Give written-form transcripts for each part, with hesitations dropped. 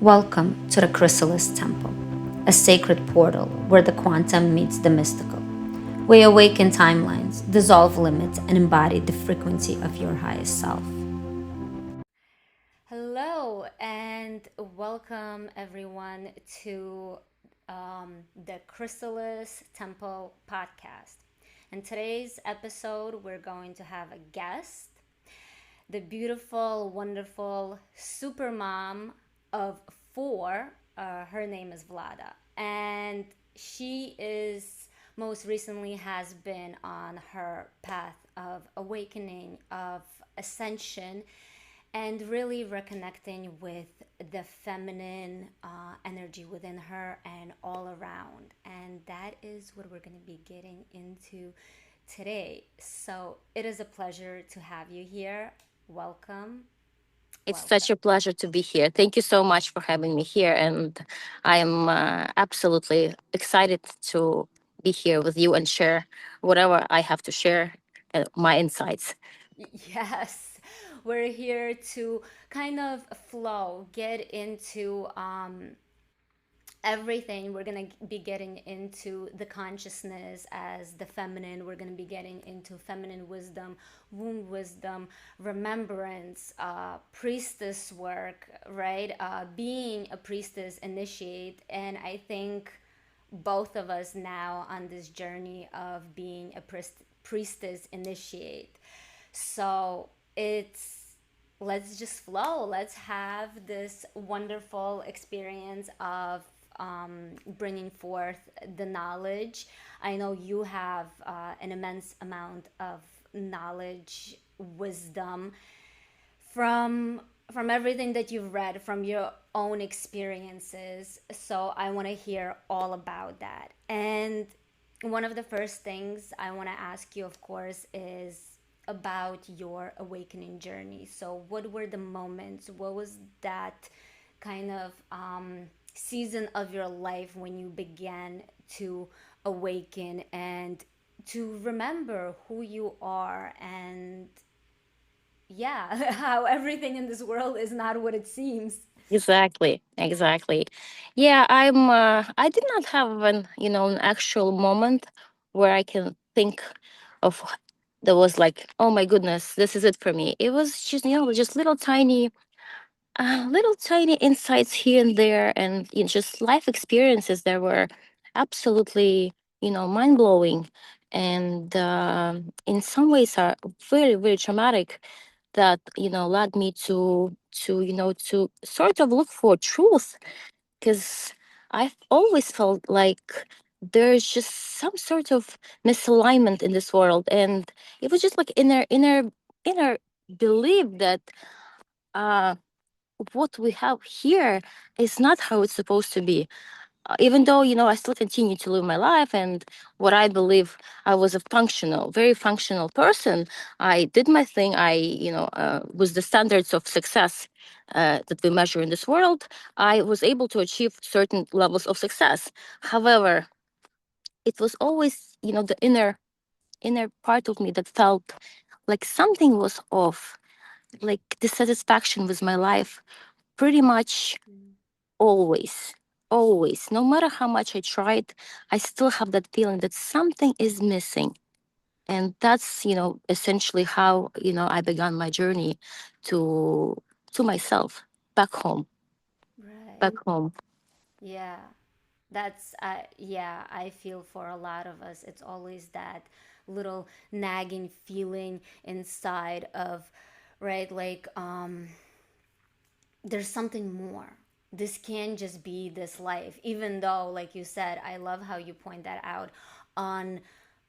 Welcome to the Chrysalis Temple, a sacred portal where the quantum meets the mystical. We awaken timelines, dissolve limits, and embody the frequency of your highest self. Hello, and welcome everyone to the Chrysalis Temple podcast. In today's episode, we're going to have a guest, the beautiful, wonderful super mom of four. Her name is Vlada, and she is most recently has been on her path of awakening, of ascension, and really reconnecting with the feminine energy within her and all around. And that is what we're going to be getting into today. So it is a pleasure to have you here. Welcome. It's Welcome. such a pleasure to be here. Thank you so much for having me here. And I am absolutely excited to be here with you and share whatever I have to share, my insights. Yes, we're here to kind of flow, get into everything. We're going to be getting into the consciousness as the feminine. We're going to be getting into feminine wisdom, womb wisdom, remembrance, priestess work, right? Being a priestess initiate. And I think both of us now on this journey of being a priestess initiate. So it's let's just flow. Let's have this wonderful experience of bringing forth the knowledge. I know you have an immense amount of knowledge, wisdom from from everything that you've read, from your own experiences. So I want to hear all about that. And one of the first things I want to ask you, of course, is about your awakening journey. So what were the moments? What was that kind of season of your life when you began to awaken and to remember who you are, and yeah, how everything in this world is not what it seems. Exactly, exactly. Yeah, I did not have an actual moment where I can think of that was like, oh my goodness, this is it for me. It was just, just little tiny insights here and there, and just life experiences that were absolutely mind blowing, and in some ways are very very traumatic, that led me to sort of look for truth, because I've always felt like there's just some sort of misalignment in this world, and it was just like inner belief that uh what we have here is not how it's supposed to be. Even though, I still continue to live my life, and what I believe, I was a very functional person. I did my thing. Was the standards of success that we measure in this world. I was able to achieve certain levels of success. However, it was always, the inner part of me that felt like something was off, like dissatisfaction with my life pretty much always, always. No matter how much I tried, I still have that feeling that something is missing. And that's, essentially how, I began my journey to myself, back home, back Right. home. Yeah. That's yeah, I feel for a lot of us. It's always that little nagging feeling inside of, right, like there's something more. This can't just be this life. Even though, like you said, I love how you point that out. On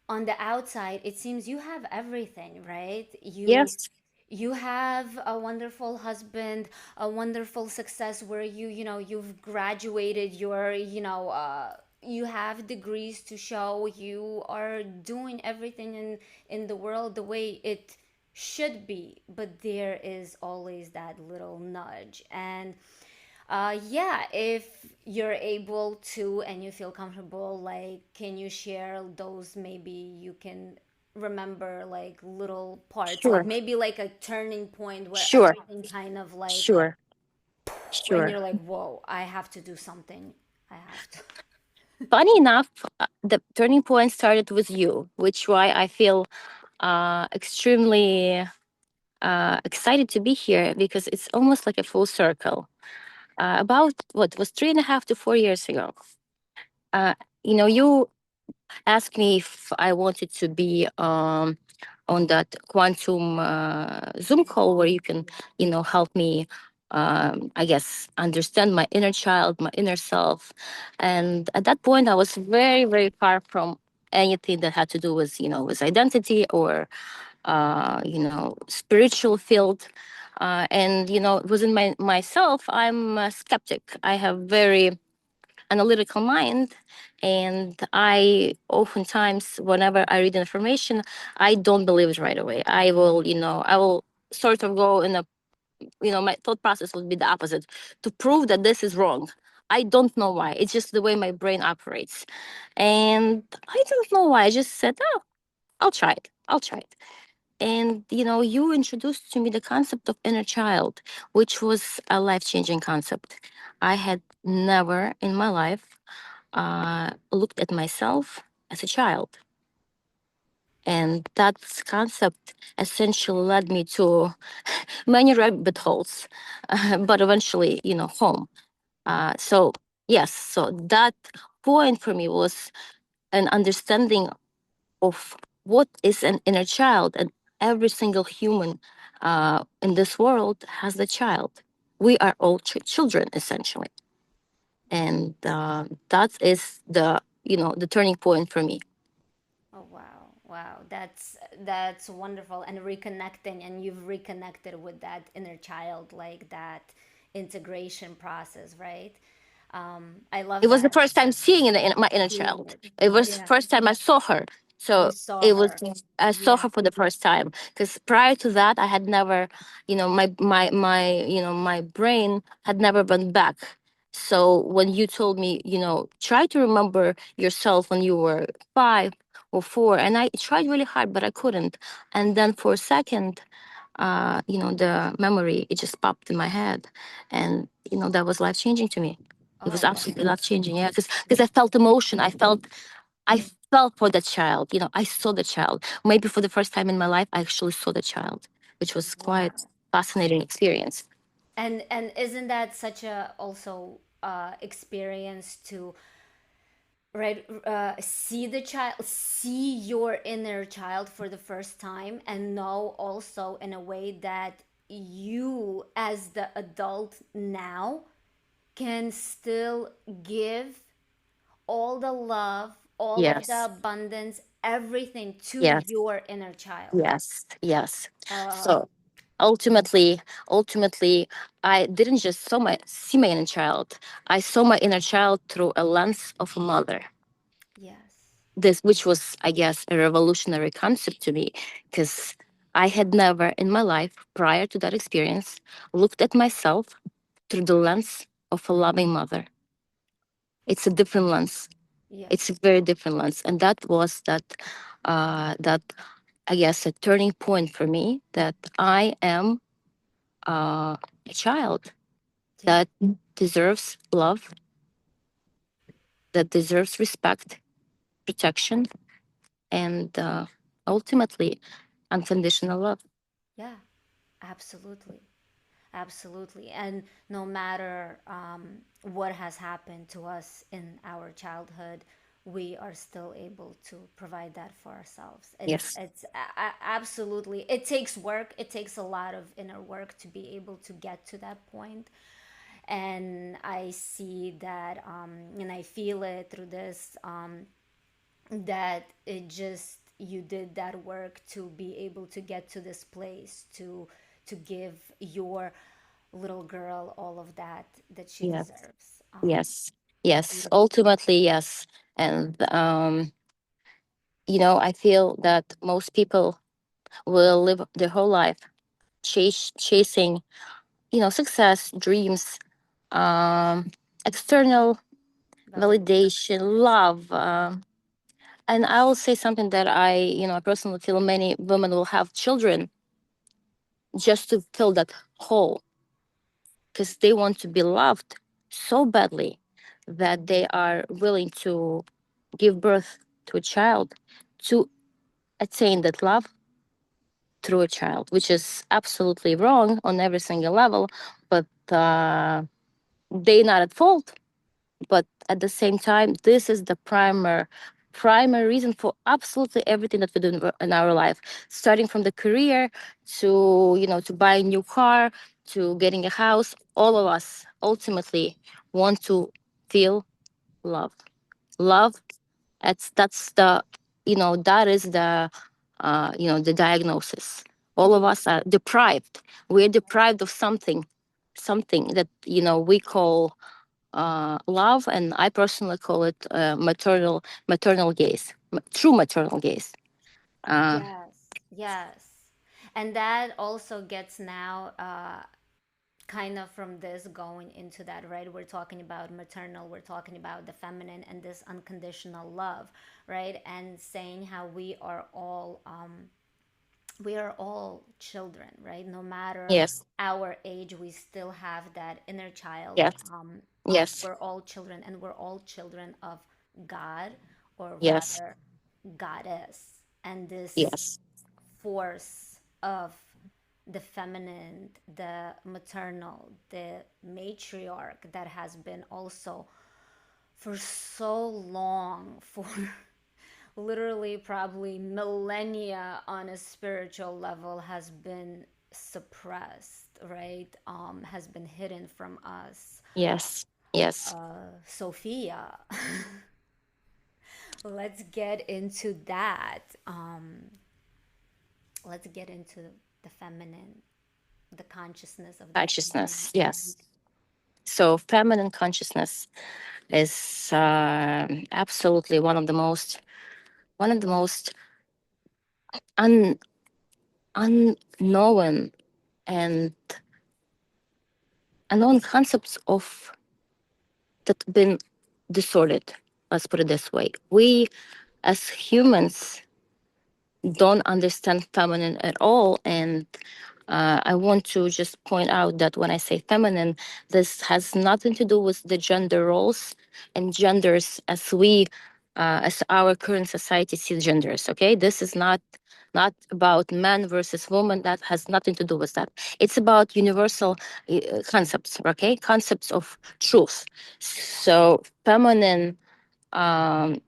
on the outside, it seems you have everything, right? Yes, You have a wonderful husband, a wonderful success where you've graduated, you have degrees to show, you are doing everything in the world the way it should be, but there is always that little nudge. And yeah, if you're able to and you feel comfortable, like, can you share those? Maybe you can remember like little parts, like sure, maybe like a turning point where sure, everything kind of like sure. when Sure. you're like, whoa, I have to do something. I have to. Funny enough, the turning point started with you, which why I feel extremely excited to be here because it's almost like a full circle. About what was 3.5 to 4 years ago. Uh, you asked me if I wanted to be on that quantum Zoom call where you can, help me, I guess, understand my inner child, my inner self. And at that point, I was very, very far from anything that had to do with, with identity or, spiritual field. And, within myself, I'm a skeptic. I have very analytical mind, and I oftentimes whenever I read information, I don't believe it right away. I will sort of go in a, my thought process would be the opposite, to prove that this is wrong. I don't know why, it's just the way my brain operates. And I don't know why, I just said, oh, I'll try it. And you introduced to me the concept of inner child, which was a life-changing concept. I had never in my life looked at myself as a child. And that concept essentially led me to many rabbit holes, but eventually, home. So, yes, so that point for me was an understanding of what is an inner child. And every single human in this world has the child. We are all children, essentially. And that is the turning point for me. Oh wow, wow, that's wonderful, and reconnecting, and you've reconnected with that inner child, like that integration process, right? I It love was the that. first time seeing my inner Seeing child. it, It was the yeah, first time I saw her. you So saw it was her, I saw yeah, her for the first time. Because prior to that, I had never, my brain had never been back. So when you told me, try to remember yourself when you were 5 or 4, and I tried really hard, but I couldn't. And then for a second, the memory, it just popped in my head, and that was life changing to me. It was oh absolutely life changing, yeah, because I felt emotion. I felt for the child. I saw the child. Maybe for the first time in my life, I actually saw the child, which was quite wow. fascinating experience. And isn't that such a also experience to, right, see the child, see your inner child for the first time, and know also in a way that you as the adult now can still give all the love, all of the Yes, abundance, everything to yes, your inner child. yes, yes. uh, So ultimately, I didn't just see my inner child. I saw my inner child through a lens of a mother. yes, This, which was, I guess, a revolutionary concept to me, because I had never in my life prior to that experience looked at myself through the lens of a loving mother. It's a different lens. It's a yes, very different lens, and that I guess a turning point for me, that I am a child yeah, that deserves love, that deserves respect, protection, and ultimately unconditional love. yeah, absolutely. Absolutely. And no matter what has happened to us in our childhood, we are still able to provide that for ourselves. Yes, Absolutely, it takes work. It takes a lot of inner work to be able to get to that point. And I see that, and I feel it through this, that it just, you did that work to be able to get to this place, to give your little girl all of that that she yes, deserves. yes, yes. Beautiful. Ultimately, yes. And I feel that most people will live their whole life chasing, success, dreams, um, external Validation. validation, love. And I will say something that I personally feel many women will have children just to fill that hole, because they want to be loved so badly that they are willing to give birth to a child to attain that love through a child, which is absolutely wrong on every single level. But they're not at fault. But at the same time, this is the primary reason for absolutely everything that we do in our life, starting from the career to, to buy a new car, to getting a house. All of us ultimately want to feel loved. Love, that's the, that is the, the diagnosis. All of us are deprived. We're deprived of something that, we call love, and I personally call it maternal gaze, true maternal gaze. Uh, Yes, yes. And that also gets now kind of from this going into that, right? We're talking about maternal, we're talking about the feminine and this unconditional love, right? And saying how we are all children, right? No matter yes, our age, we still have that inner child. yes, yes, We're all children, and we're all children of God, or yes, rather, Goddess. And this yes, force of the feminine, the maternal, the matriarch that has been also for so long, for literally probably millennia on a spiritual level, has been suppressed, right? Has been hidden from us. yes, yes. Sophia, let's get into that. Let's get into the feminine, the consciousness of the feminine. Consciousness, yes. So feminine consciousness is absolutely one of the most un, unknown and unknown concepts of that been distorted. Let's put it this way: we as humans don't understand feminine at all. And I want to just point out that when I say feminine, this has nothing to do with the gender roles and genders as our current society sees genders. Okay, this is not about man versus woman. That has nothing to do with that. It's about universal concepts. Okay, concepts of truth. So um,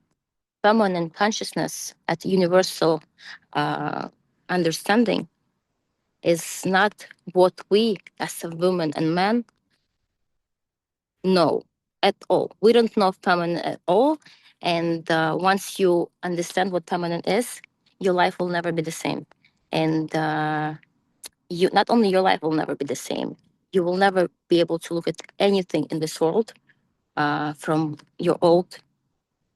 feminine consciousness at universal uh, understanding is not what we as a woman and man know at all. We don't know feminine at all. And once you understand what feminine is, your life will never be the same. And you not only your life will never be the same, you will never be able to look at anything in this world from your old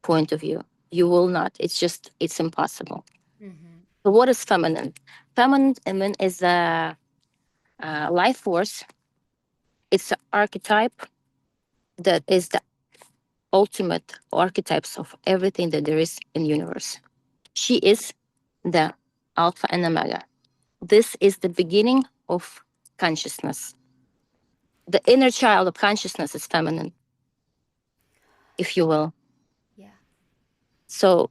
point of view. You will not. It's impossible. Mm-hmm. So what is feminine? Feminine is a life force. It's an archetype that is the ultimate archetypes of everything that there is in the universe. She is the alpha and omega. This is the beginning of consciousness. The inner child of consciousness is feminine, if you will. Yeah. So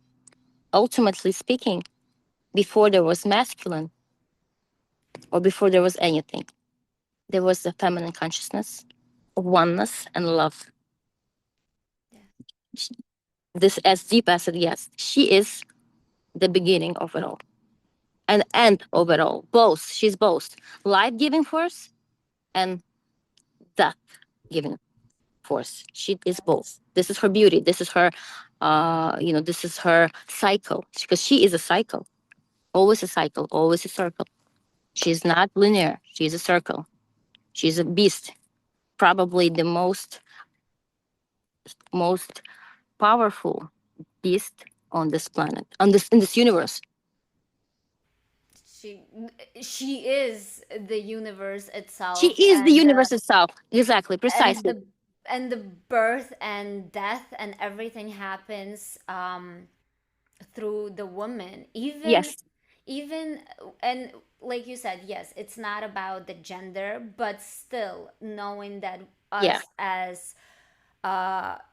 ultimately speaking, before there was masculine or before there was anything, there was the feminine consciousness of oneness and love. Yeah. This as deep as it gets. She is the beginning of it all, an end of it all. Both. She's both life giving force and death giving force. She is both. This is her beauty. This is her, this is her cycle, because she is a cycle, always a cycle, always a circle. She's not linear. She's a circle. She's a beast. Probably the most powerful beast on this planet, on this in this universe. she she is the universe She itself, is the universe itself. Exactly, and precisely. the and the birth and death and everything happens through the woman, even Yes. even, and like you said, yes, it's not about the gender, but still knowing that Yeah. us as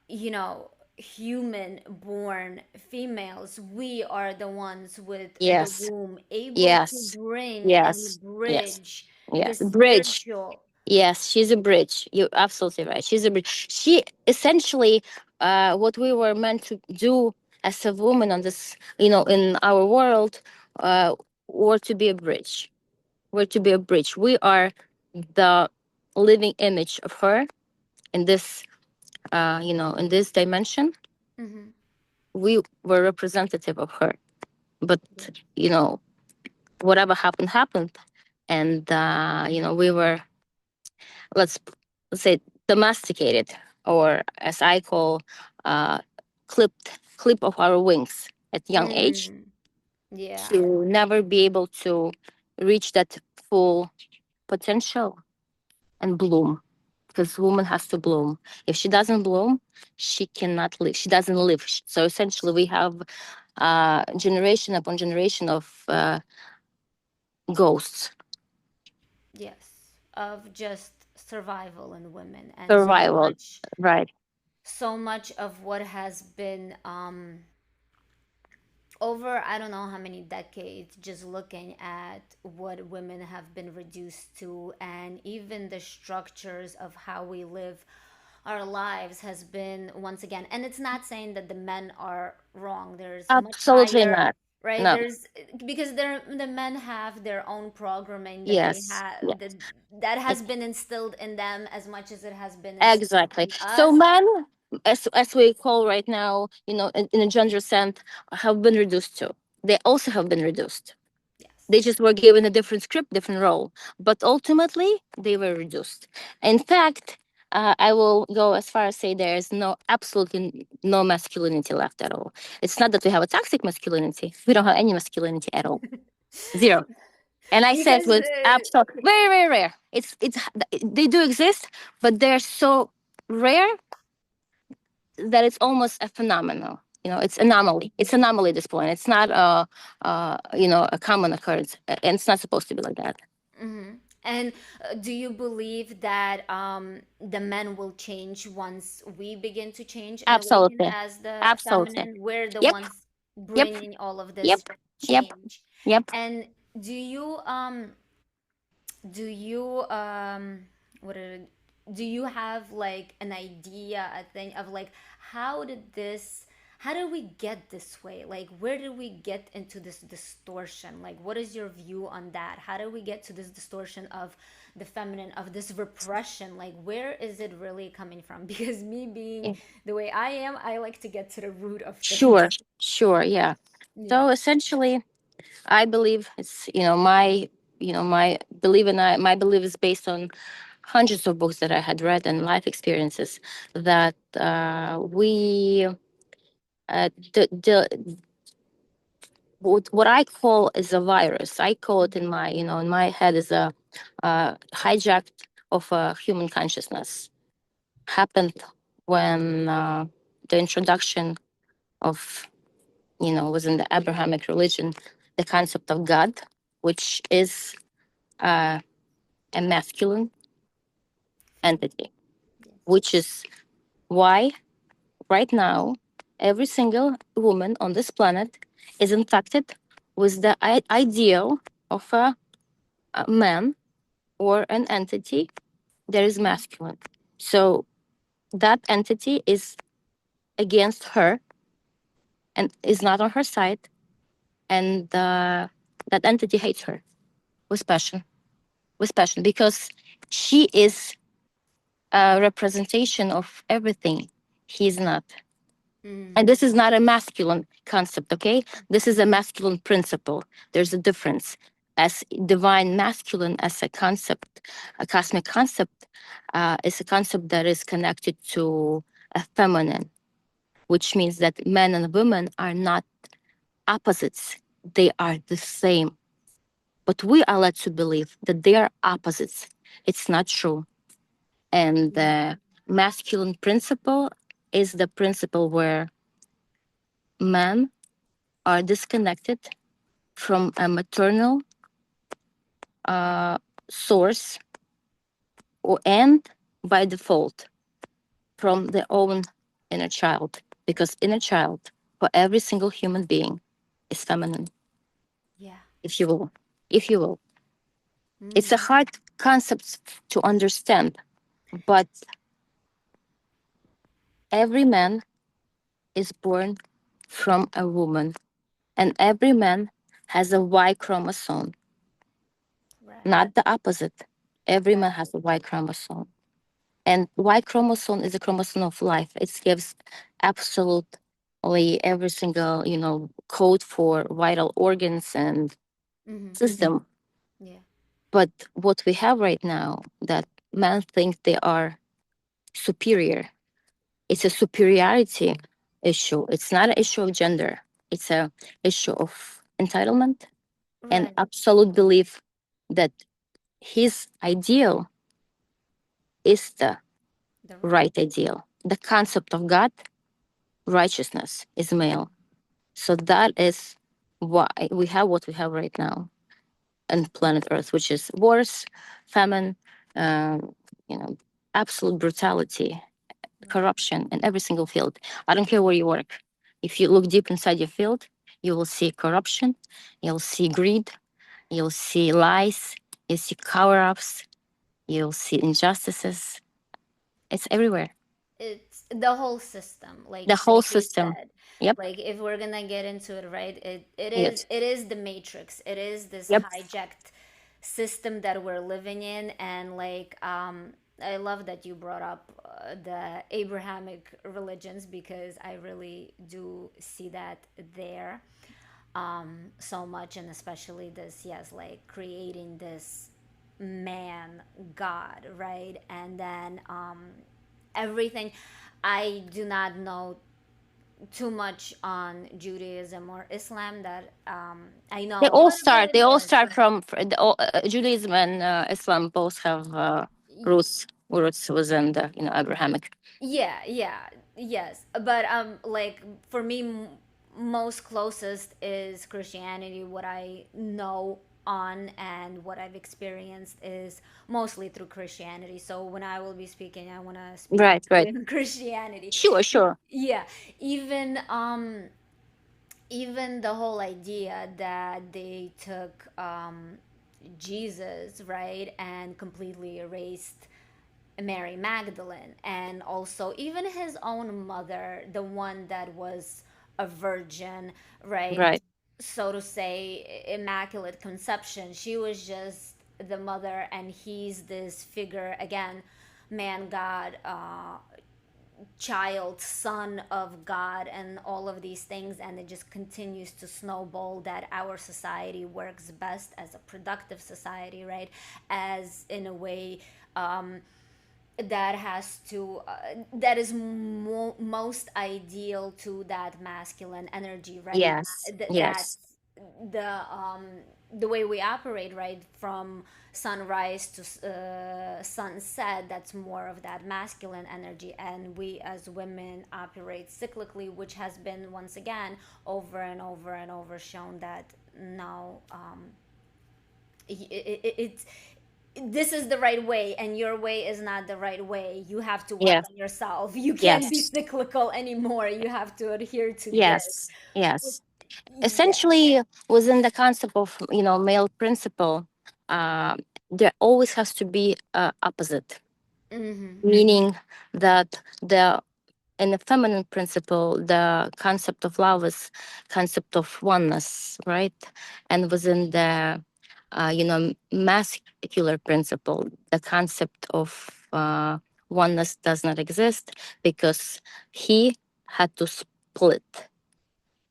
you know, human born females, we are the ones with the Yes. womb able to Yes. bring Yes. and Yes. bridge the Yes. Bridge. spiritual. Yes, she's a bridge. You're absolutely right. She's a bridge. She essentially, what we were meant to do as a woman on this, in our world, were to be a bridge. We're to be a bridge. We are the living image of her in this, in this dimension. Hmm. We were representative of her. But, Yeah. you know, whatever happened, happened. And, we were, let's let's say, domesticated, or as I call, uh, clip of our wings at young age, Mm, yeah. to never be able to reach that full potential and bloom, because woman has to bloom. If she doesn't bloom, she cannot live, she doesn't live. So essentially we have generation upon generation of ghosts. Yes, of just survival in women, and Survival, right? so much of what has been over, I don't know how many decades, just looking at what women have been reduced to, and even the structures of how we live our lives has been, once again, and it's not saying that the men are wrong, there's much Absolutely higher, not. right? No. There's, because the men have their own programming that they Yes. have, Yes. that has been instilled in them as much as it has been instilled Exactly. in So us. men, as we call right now, in a gender sense, have been reduced to. They also have been reduced. Yes. They just were given a different script, different role, but ultimately they were reduced. In fact, I will go as far as say there is absolutely no masculinity left at all. It's not that we have a toxic masculinity. We don't have any masculinity at all. Zero. And I said Because with absolute very, very rare. It's they do exist, but they're so rare that it's almost a phenomenal. It's anomaly. It's anomaly at this point. It's not a common occurrence, and it's not supposed to be like that. mhm. And do you believe that the men will change once we begin to change and awaken Absolutely, as the absolutely. feminine? We're the Yep, ones yep, bringing all of yep, this yep, change. yep. And do you what are, do you have like an idea, a thing of like, how did this, how did we get this way, like where did we get into this distortion, like what is your view on that, how did we get to this distortion of the feminine, of this repression, like where is it really coming from? Because me being Yeah. the way I am, I like to get to the root of Sure, things. sure, yeah. Yeah. So essentially, I believe it's my belief, and my belief is based on hundreds of books that I had read and life experiences, that we the what I call is a virus. I call it in my head is a hijack of human consciousness happened when the introduction of was in the Abrahamic religion, the concept of God, which is uh, a masculine Feel. entity, Yes. which is why right now every single woman on this planet is infected with the ideal of a man or an entity that is masculine. So that entity is against her and is not on her side, and that entity hates her with passion, because she is a representation of everything he's not. And Mm. this is not a masculine concept, okay? This is a masculine principle. There's a difference. As divine masculine as a concept, a cosmic concept, is a concept that is connected to a feminine, which means that men and women are not opposites. They are the same. But we are led to believe that they are opposites. It's not true. And the masculine principle is the principle where men are disconnected from a maternal uh, source, and by default from their own inner child, because inner child for every single human being is feminine, Yeah. if you will. If you will, it's a Mm. hard concept to understand, but every man is born from a woman, and every man has a Y chromosome, Right. not the opposite. Every man Right. has a Y chromosome. And Y chromosome is a chromosome of life. It gives absolutely every single, code for vital organs and Mm-hmm. system. Yeah. But what we have right now, that men think they are superior. It's a superiority issue. It's not an issue of gender. It's a issue of entitlement and Right. absolute belief that his ideal is the The right. right ideal. The concept of God, righteousness, is male. So that is why we have what we have right now on planet Earth, which is wars, famine, um, you know, absolute brutality, Right. corruption in every single field. I don't care where you work. If you look deep inside your field, you will see corruption, you'll see greed, you'll see lies, you'll see cover ups, you'll see injustices. It's everywhere. It's the whole system, The whole like you system. said. Yep. Like if we're gonna get into it, right, it is Yes. it is the matrix. It is this Yep. hijacked system that we're living in. And I love that you brought up the Abrahamic religions, because I really do see that there so much. And especially this, yes, like creating this man god, right? And then everything. I do not know too much on Judaism or Islam. That I They know a all little start. bit, They all but start from Judaism and Islam. Both have roots within the Abrahamic. yeah, yeah, yes. But like for me, most closest is Christianity. What I know on and what I've experienced is mostly through Christianity. So when I will be speaking, I want to speak Right. Right. in Christianity. Sure. Sure. Yeah, even even the whole idea that they took Jesus, right, and completely erased Mary Magdalene, and also even his own mother, the one that was a virgin, right? Right. So to say, immaculate conception. She was just the mother, and he's this figure again, man, God, child, son of God, and all of these things. And it just continues to snowball that our society works best as a productive society, right? As in a way, that has to that is most ideal to that masculine energy, right? Yes. That's Yes. the way we operate, right? From sunrise to sunset, that's more of that masculine energy. And we as women operate cyclically, which has been once again over and over and over shown that now it's this is the right way, and your way is not the right way. You have to work Yes. on yourself. You can't be Yes. cyclical anymore. You have to adhere to this. Yes. Yes. Yeah. Essentially, within the concept of male principle, there always has to be a opposite, Mm-hmm. meaning that the in the feminine principle, the concept of love is concept of oneness, right? And within the masculine principle, the concept of oneness does not exist, because he had to split.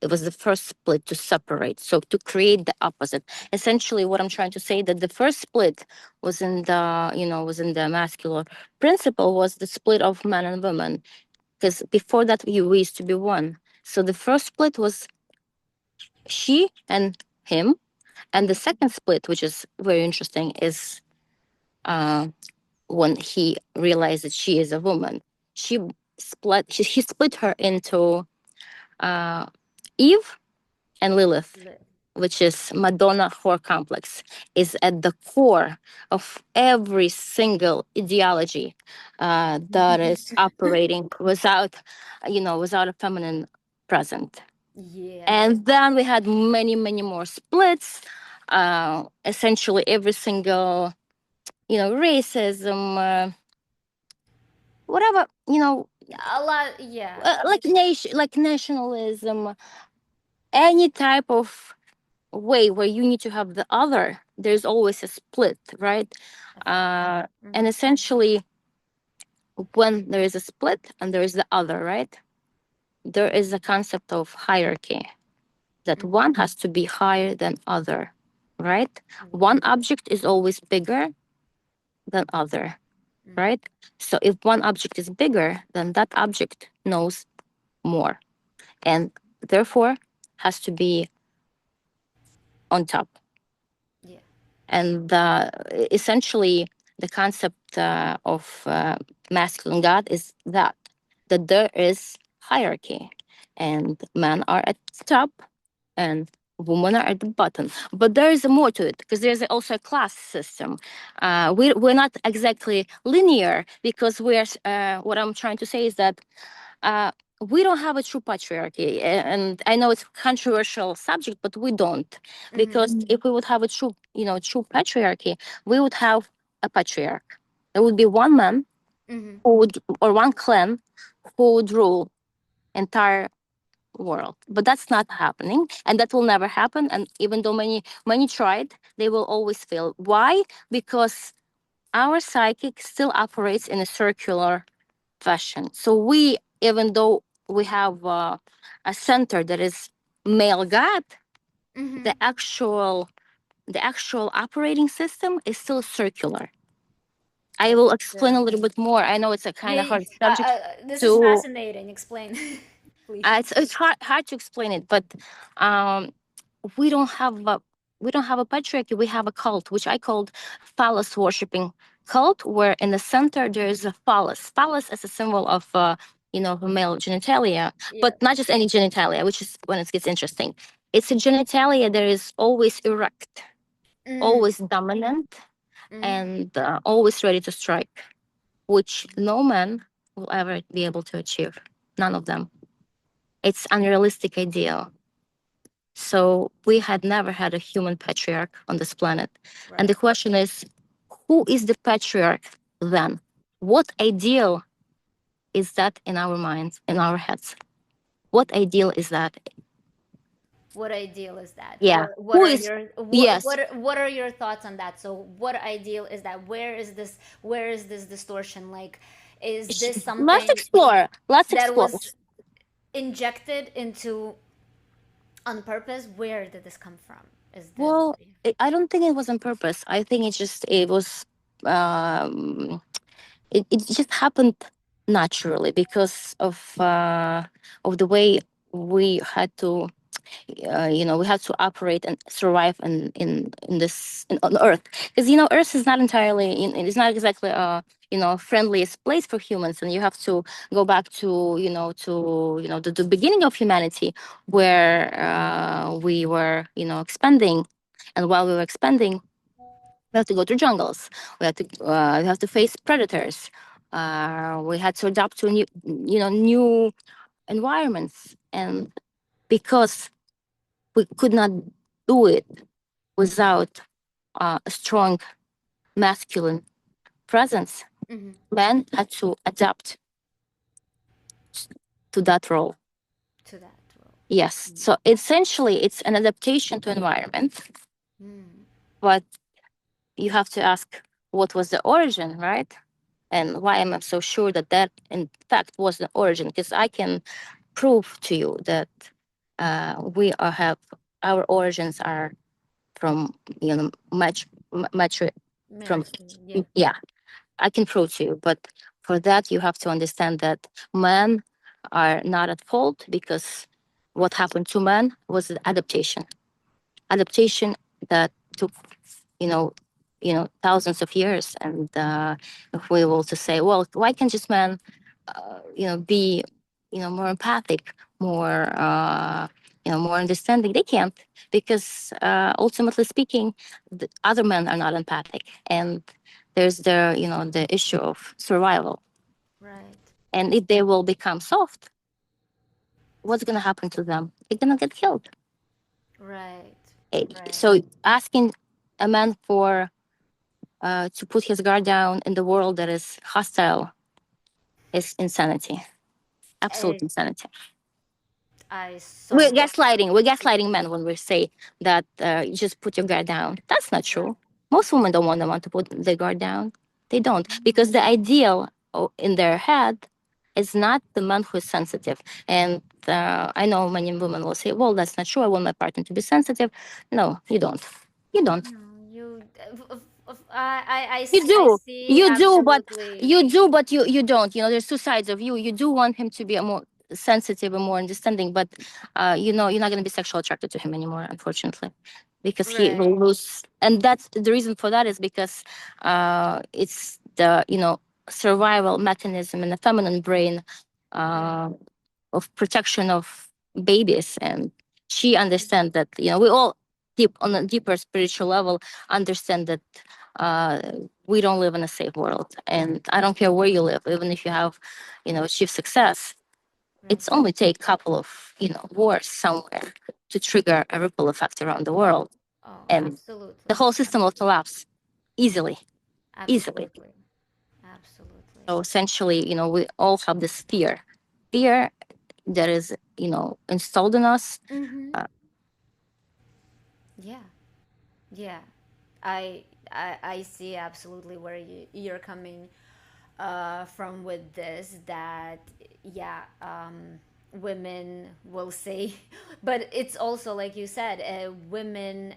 It was the first split to separate, so to create the opposite. Essentially, what I'm trying to say, that the first split was in the was in the masculine principle, was the split of man and woman, because before that we used to be one. So the first split was she and him, and the Mm-hmm. second split, which is very interesting, is uh, when he realized that she is a woman. She he split her into uh, Eve and Lilith. which is Madonna whore complex, is at the core of every single ideology that is operating without, without a feminine present. Yeah. And then we had many, many more splits. Essentially, every single, racism, whatever, A lot, yeah. like nation, like nationalism, any type of way where you need to have the other, there's always a split, right? Of course. And essentially, when there is a split and there is the other, right, there is a concept of hierarchy, that one has to be higher than other, right? Yeah. One object is always bigger than other, right? So if one object is bigger, then that object knows more, and therefore has to be on top. Yeah. And essentially, the concept of masculine god is that there is hierarchy, and men are at the top and women are at the bottom. But there is more to it, because there's also a class system. We're not exactly linear, because what I'm trying to say is that uh, we don't have a true patriarchy. And I know it's a controversial subject, but we don't. Because if we would have a true patriarchy, we would have a patriarch. There would be one man who would, or one clan who would rule entire world. But that's not happening, and that will never happen. And even though many tried, they will always fail. Why? Because our psychic still operates in a circular fashion. So we, even though we have a center that is male god, the actual operating system is still circular. I will explain a Understood. little bit more. I know it's a kind of Yeah. hard subject This is to. fascinating. Explain, please. It's hard to explain it, but um, we don't have a patriarchy. We have a cult, which I called phallus worshipping cult, where in the center there is a phallus. Phallus is a symbol of male genitalia, Yeah. but not just any genitalia, which is when it gets interesting. It's a genitalia that is always erect, always dominant, and always ready to strike, which no man will ever be able to achieve. None of them. It's unrealistic ideal. So we had never had a human patriarch on this planet. And the Right. question is, who is the patriarch then? What ideal is that in our minds, in our heads? What ideal is that? What ideal is that? Yeah. What Who are is, your yes. what are your thoughts on that? So what ideal is that? Where is this distortion? Like, is this Let's something explore. Let's that explore. was injected into on purpose? Where did this come from? Is the Well, I don't think it was on purpose. I think it was, um, it just happened naturally because of the way we had to we have to operate and survive in this on Earth, because Earth is not entirely it's not exactly a friendliest place for humans, and you have to go back to the beginning of humanity, where we were expanding, and while we were expanding, we have to go through jungles, we have to face predators, we had to adapt to new environments, and because we could not do it without a strong masculine presence. Men had to adapt to that role. to that role? Yes. So essentially, it's an adaptation to environment, but you have to ask what was the origin, right? And why am I so sure that in fact was the origin? Because I can prove to you that have our origins are from much from Masculine, yeah. yeah, I can prove to you, but for that you have to understand that men are not at fault, because what happened to men was an adaptation that took you know thousands of years. And if we were to say, well, why can't just men be more empathic, more more understanding. They can't, because ultimately speaking, the other men are not empathic, and there's the issue of survival. Right. And if they will become soft, what's going to happen to them? They're going to get killed. Right. Right. So asking a man for to put his guard down in the world that is hostile is insanity, absolute I insanity. I so We're much gaslighting. We're agree. gaslighting men when we say that you just put your guard down. That's not Right. true. Most women don't want them to put their guard down. They don't, No. because the ideal in their head is not the man who is sensitive. And I know many women will say, "Well, that's not true. I want my partner to be sensitive." No, you don't. You don't. No, you. I You I do. see You do, but absolutely. you don't. There's two sides of you. You do want him to be a more sensitive and more understanding, but you're not gonna be sexually attracted to him anymore, unfortunately. Because he will Right. lose, and that's the reason for that is because it's the survival mechanism in the feminine brain, Yeah. uh, of protection of babies, and she Mhm. understands that we all deep on a deeper spiritual level understand that uh, we don't live in a safe world, and I don't care where you live, even if you have achieved success, Right. it's only take a couple of wars somewhere to trigger a ripple effect around the world, Oh, and the absolutely. whole system will collapse easily, easily. Absolutely. Absolutely. So essentially, we all have this fear that is installed in us. Mm-hmm. uh, Yeah. Yeah. I see absolutely where you're coming from with this, that yeah, women will say, but it's also like you said, women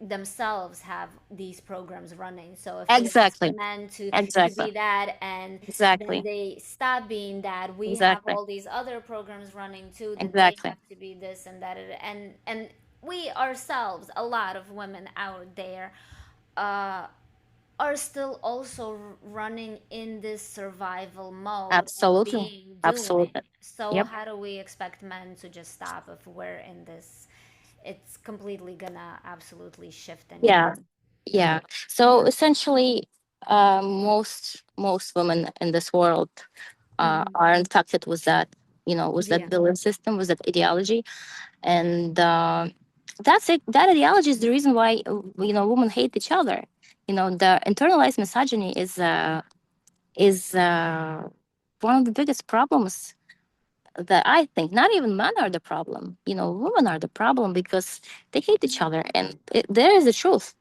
themselves have these programs running. So if we ask exactly, men to exactly, be that, and then exactly, they stop being that, we have exactly, all these other programs running too, then they exactly. have to be this and that, and we ourselves, a lot of women out there uh, are still also running in this survival mode of Absolutely. being doing. Absolutely. So Yep. how do we expect men to just stop if we're in this? It's completely gonna absolutely shift anyway. Yeah. Yeah. So essentially, most women in this world Mm-hmm. are infected with that, with that Yeah. belief system, with that ideology, and that's it. That ideology is the reason why women hate each other. The internalized misogyny is one of the biggest problems that I think. Not even men are the problem. Women are the problem because they hate each other, and there is the truth.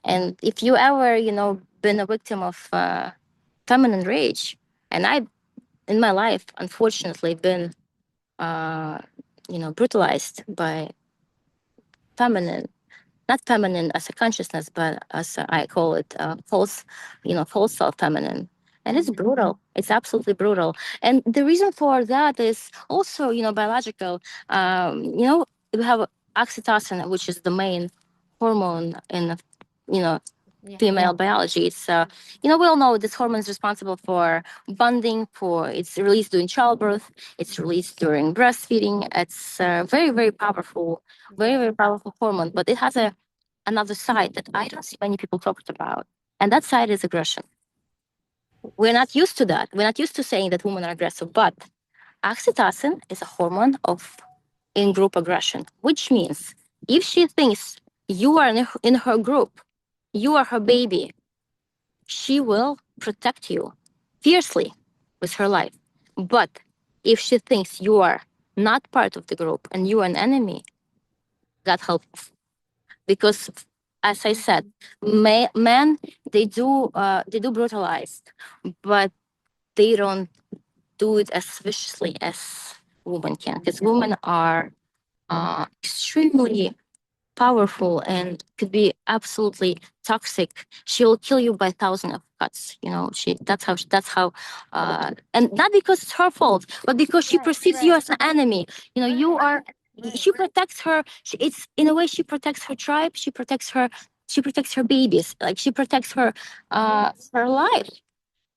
And if you ever, been a victim of feminine rage, and I, in my life, unfortunately, been, uh, brutalized by feminine, not feminine as a consciousness, but as I call it, false self feminine. And it's Mm-hmm. brutal. It's absolutely brutal. And the reason for that is also, biological. We have oxytocin, which is the main hormone in, you know, Yeah. female biology. It's we all know this hormone is responsible for bonding. For it's released during childbirth. It's released during breastfeeding. It's very very powerful, very Yeah. very powerful hormone. But it has another side that I don't see many people talked about, and that side is aggression. We're not used to that. We're not used to saying that women are aggressive, but oxytocin is a hormone of in-group aggression, which means if she thinks you are in her group, you are her baby, she will protect you fiercely with her life. But if she thinks you are not part of the group and you are an enemy, God help us. Because, as I said, Mm-hmm. men they do brutalize, but they don't do it as viciously as women can. Because women are extremely powerful and could be absolutely toxic. She'll kill you by thousands of cuts. And not because it's her fault, but because she Right. perceives you Right. as an enemy. You Right. are. Right. She protects her. It's in a way she protects her tribe. She protects her. She protects her babies. Like she protects Yeah. her life.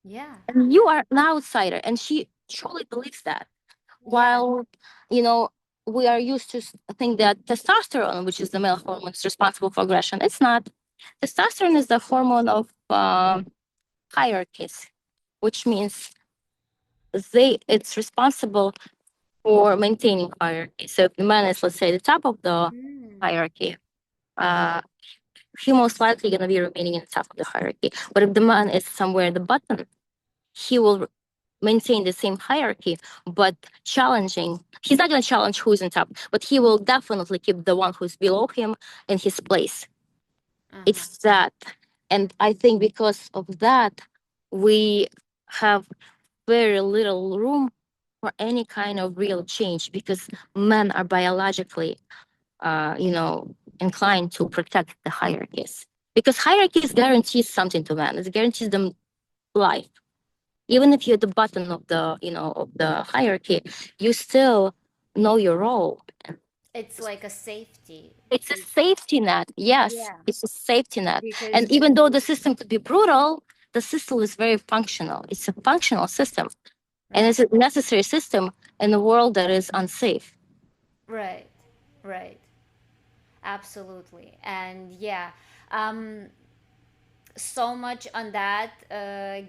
Yeah. And you are an outsider, and she truly believes that. Yeah. While you know we are used to think that testosterone, which is the male hormone, is responsible for aggression. It's not. Testosterone is the hormone of hierarchies, which means it's responsible for maintaining hierarchy. So if the man is, let's say, the top of the Mm. hierarchy, uh, he most likely going to be remaining in the top of the hierarchy. But if the man is somewhere at the bottom, he will maintain the same hierarchy, but challenging. He's not going to challenge who's on top, but he will definitely keep the one who's below him in his place. Uh-huh. It's that. And I think because of that, we have very little room for any kind of real change because men are biologically, inclined to protect the hierarchies. Because hierarchies guarantees something to men. It guarantees them life. Even if you're at the bottom of the hierarchy, you still know your role. It's like a safety. It's a Be- safety net. Yes, yeah, it's a safety net. because And even though the system could be brutal, the system is very functional. It's a functional system. And right, it's a necessary system in a world that is unsafe. right, right, absolutely, and yeah, um, so much on that.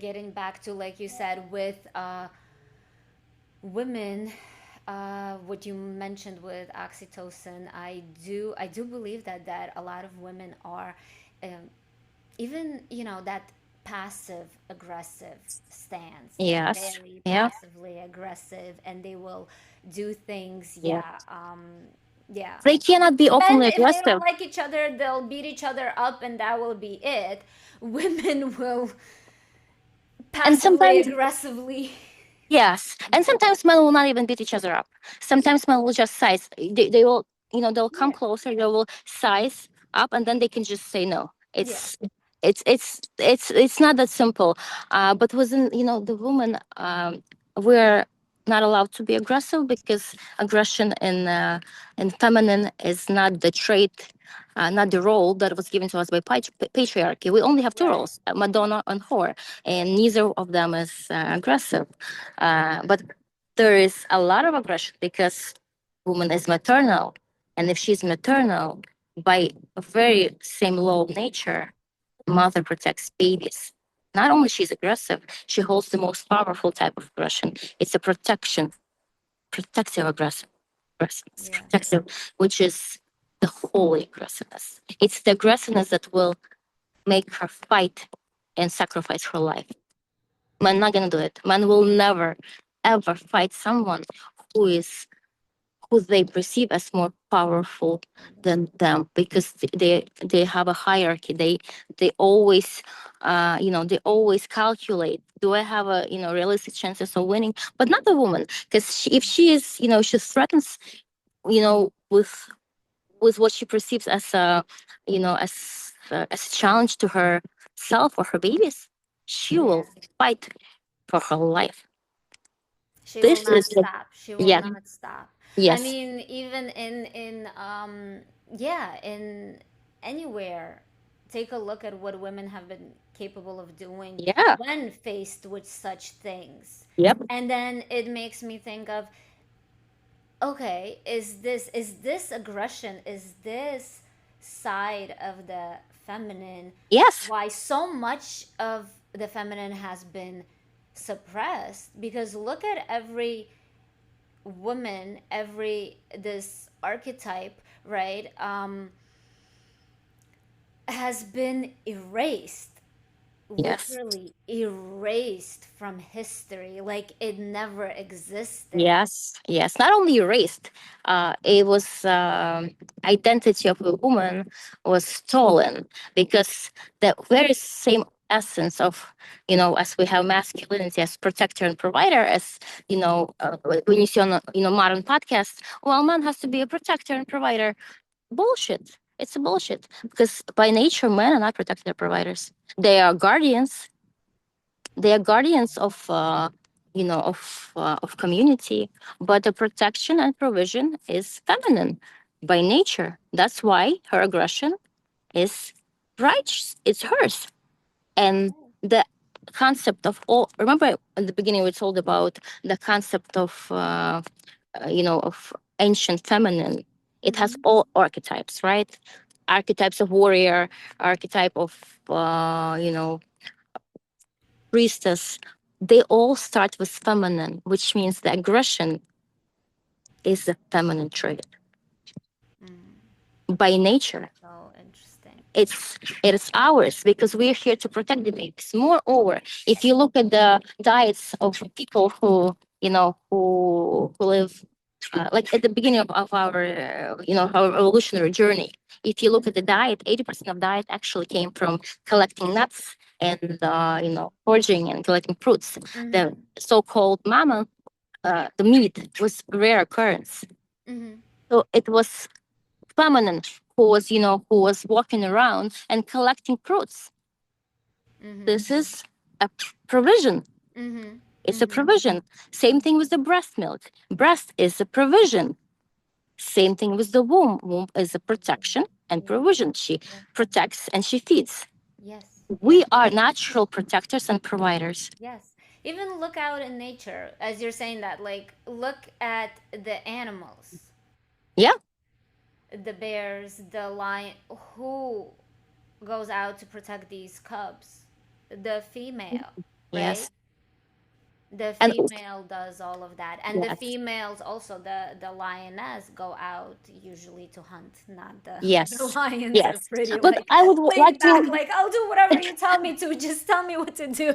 Getting back to like you said with women, what you mentioned with oxytocin, I do believe that a lot of women are, um, even that passive aggressive stance, like Yes. very Yeah. passively aggressive, and they will do things, Yeah. yeah, yeah. They cannot be Men, openly if they don't aggressive. like each other, they'll beat each other up, and that will be it. Women will And passively sometimes aggressively. yes, and sometimes men will not even beat each other up. Sometimes men will just size. They will, they'll come Yeah, closer. They will size up, and then they can just say no. yeah, It's not that simple. But within, the woman, we're not allowed to be aggressive because aggression in feminine is not the trait, not the role that was given to us by patriarchy. We only have two right, roles, Madonna and whore, and neither of them is aggressive. But there is a lot of aggression because woman is maternal, and if she's maternal, by a very same law of nature, mother protects babies. Not only she's aggressive, she holds the most powerful type of aggression. It's a protection, protective aggressiveness, yeah, protective, which is the holy aggressiveness. It's the aggressiveness that will make her fight and sacrifice her life. Man not gonna do it. Man will never ever fight someone who is who they perceive as more powerful than them because they have a hierarchy. They always they always calculate, do I have a realistic chances of winning? But not the woman, because if she is she threatens with what she perceives as a as a challenge to herself or her babies, she yeah. will fight for her life. She will This not is the stop. She will yeah. not stop. I Yes. mean, even yeah, in anywhere, take a look at what women have been capable of doing Yeah. when faced with such things. Yep. And then it makes me think of, okay, is this aggression, is this side of the feminine, Yes. why so much of the feminine has been suppressed? Because look at every woman, every this archetype, right, has been erased, Yes. literally erased from history, like it never existed. Yes, yes. Not only erased, it was identity of a woman was stolen because the very same essence of as we have masculinity as protector and provider, as when you see on modern podcasts, well, man has to be a protector and provider. Bullshit. It's a bullshit because by nature, men are not protector providers. They are guardians. They are guardians of community, but the protection and provision is feminine by nature. That's why her aggression is righteous. It's hers. And the concept of all, remember at the beginning we told about the concept of ancient feminine, it has Mm-hmm. all archetypes, right? Archetypes of warrior, archetype of priestess. They all start with feminine, which means the aggression is a feminine trait by nature. So interesting. It is ours because we're here to protect the babies. Moreover, if you look at the diets of people who live like at the beginning of our our evolutionary journey, if you look at the diet, 80% of diet actually came from collecting nuts and foraging and collecting fruits. The Mm-hmm. so-called mama, the meat was rare occurrence. Mm-hmm. So it was feminine who was walking around and collecting fruits. Mm-hmm. This is a provision. Mm-hmm. It's a Mm-hmm. provision. Same thing with the breast milk. Breast is a provision. Same thing with the womb. Womb is a protection and Yeah. provision. She Yeah. protects and she feeds. Yes. We Yes. are natural protectors and providers. Yes. Even look out in nature as you're saying that. Like, look at the animals, Yeah. the bears, the lion. Who goes out to protect these cubs? The female, right? Yes. The And female does all of that, and the yes. females also, the lioness go out usually to hunt, not the Yes. lions are Yes. pretty But like I would laid like back, to. like I'll do whatever you tell me to, just tell me what to do.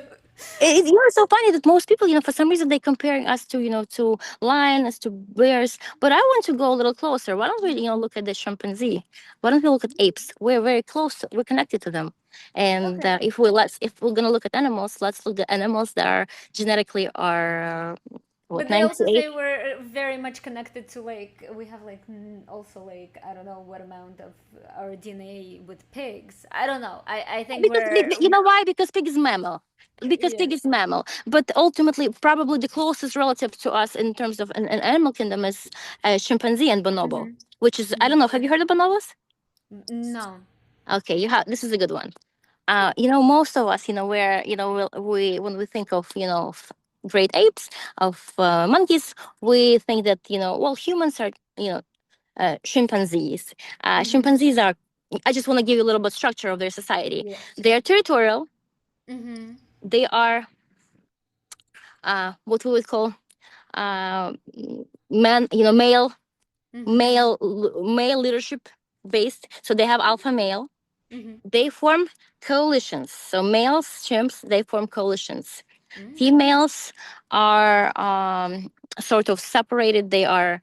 It's so funny that most people, for some reason, they comparing us to lions, to bears. But I want to go a little closer. Why don't we, look at the chimpanzee? Why don't we look at apes? We're very close. We're connected to them. And Okay. if we're gonna look at animals, let's look at animals that are genetically are But what they also 98. say we're very much connected to, like, we have like also like I don't know what amount of our DNA with pigs. I don't know. I think Because we're you know why? Because pig is mammal. Because yeah. pig is mammal. But ultimately, probably the closest relative to us in terms of an animal kingdom is chimpanzee and bonobo, Hmm. which is, I don't know. Have you heard of bonobos? No. Okay, you have. This is a good one. Most of us, where we when we think of of great apes, of monkeys, we think that well, humans are chimpanzees. Hmm. Chimpanzees are. I just want to give you a little bit structure of their society. Yeah. They are territorial. Mm-hmm. They are what we would call uh, man, male, Mm-hmm. male leadership based. So they have alpha male. Mm-hmm. They form coalitions. So males, chimps, they form coalitions. Mm-hmm. Females are sort of separated. They are,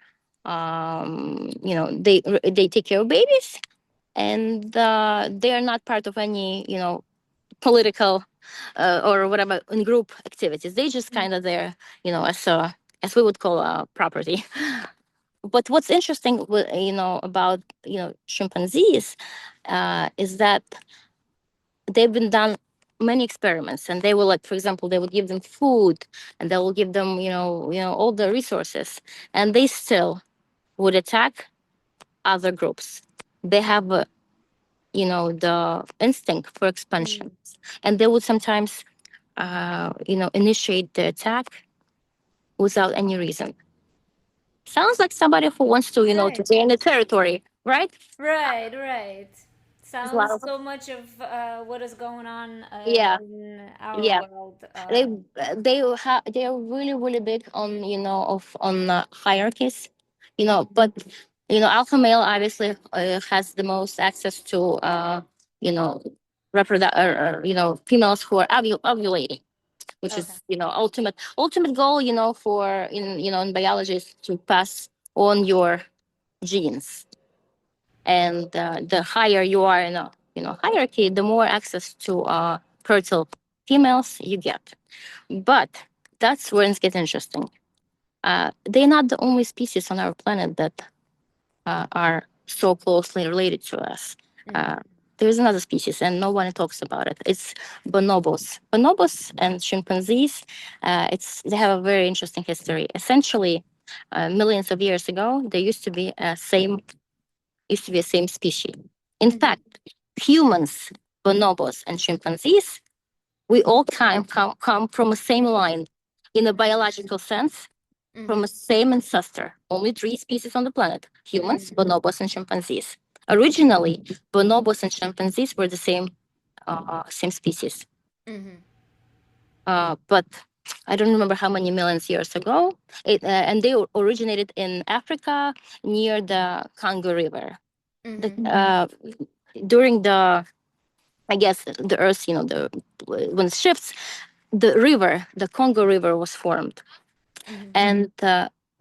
they take care of babies, and they are not part of any, political or whatever in group activities. They just kind of there, as we would call property. But what's interesting, about chimpanzees, is that they've been done many experiments, and they will, like, for example, they would give them food, and they will give them all the resources, and they still would attack other groups. They have the instinct for expansion, Mm. and they would sometimes initiate the attack without any reason. Sounds like somebody who wants to Right. gain the territory, right? Right, right. There's a lot Sounds of so much of what is going on yeah, in our yeah. world. They they are really really big on hierarchies, but alpha male obviously has the most access to you know reproduct females who are ovulating, which Okay. is ultimate goal for in biology is to pass on your genes. And the higher you are in a hierarchy, the more access to fertile females you get. But that's where it gets interesting. They're not the only species on our planet that are so closely related to us. Uh, Mm. there's another species, and no one talks about it. It's bonobos. Bonobos and chimpanzees. They have a very interesting history. Essentially, millions of years ago, there used to be a same species. In Mm-hmm. fact, humans, bonobos, and chimpanzees, we all come from the same line in a biological sense. from a same ancestor. Only three species on the planet: humans, Mm-hmm. bonobos, and chimpanzees. Originally, bonobos and chimpanzees were the same species. Mm-hmm. But I don't remember how many millions years ago. And they originated in Africa near the Congo River. The, Mm-hmm. during the, I guess, the Earth, when it shifts, the Congo River was formed, Mm-hmm. and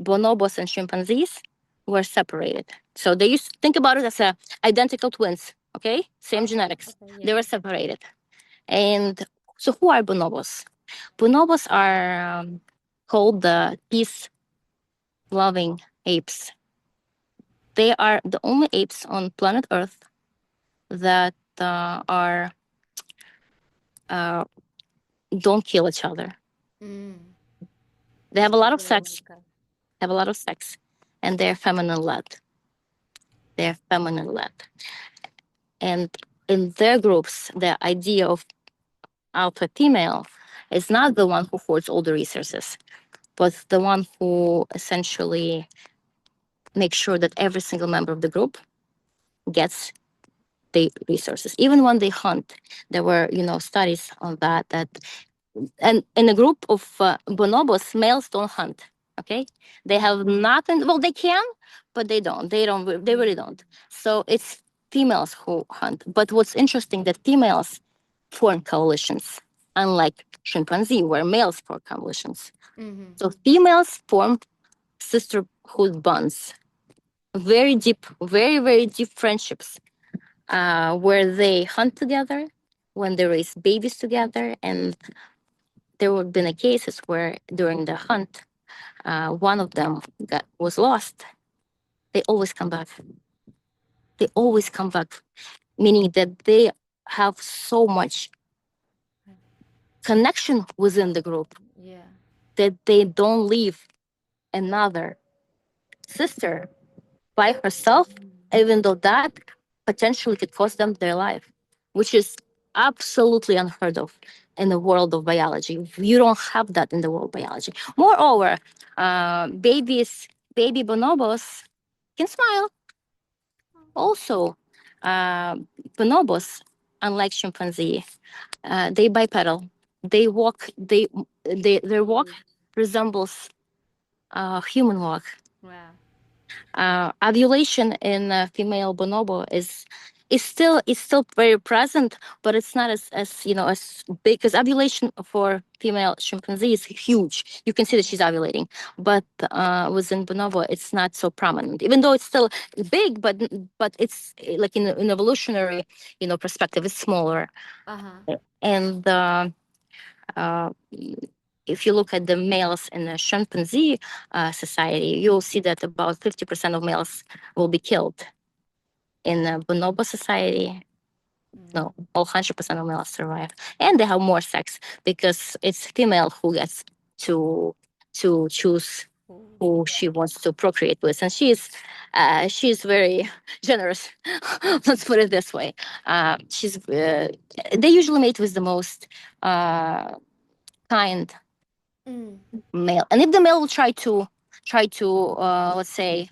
bonobos and chimpanzees were separated. So they used to think about it as identical twins. Okay, same Okay. genetics. Okay. Yeah. They were separated. And so, who are bonobos? Bonobos are called the peace-loving apes. They are the only apes on planet Earth that are uh, don't kill each other. Mm. They have a So lot of they're sex. like Have a lot of sex, and they're feminine led. They're feminine led, and in their groups, the idea of alpha female is not the one who hoards all the resources, but the one who essentially makes sure that every single member of the group gets the resources. Even when they hunt, there were studies on that. And in a group of bonobos, males don't hunt. Okay, they mm. have nothing. Well, they can, but they don't. They don't. They really don't. So it's females who hunt. But what's interesting that females form coalitions, unlike chimpanzee, where males form coalitions. Mm-hmm. So females form sisterhood bonds, very deep, very very deep friendships, where they hunt together, when they raise babies together, and there have been cases where during the hunt, one of them was lost. They always come back. They always come back, meaning that they have so much connection within the group Yeah. that they don't leave another sister by herself, even though that potentially could cost them their life, which is absolutely unheard of in the world of biology. You don't have that in the world of biology. Moreover, baby bonobos can smile. Also, uh, bonobos, unlike chimpanzee, they bipedal. They walk. Their walk Oh, resembles human walk. wow. Ovulation in female bonobo is still very present, but it's not as big, because ovulation for female chimpanzee is huge. You can see that she's ovulating, but within bonobo, it's not so prominent. Even though it's still big, but it's like in evolutionary perspective, it's smaller. Uh-huh. And uh, if you look at the males in the chimpanzee society, you'll see that about 50% of males will be killed. In the bonobo society, no, all 100% of males survive, and they have more sex because it's female who gets to choose Oh. who she wants to procreate with, and she's very generous. Let's put it this way. She's They usually mate with the most uh, kind Mm. male, and if the male will try to let's say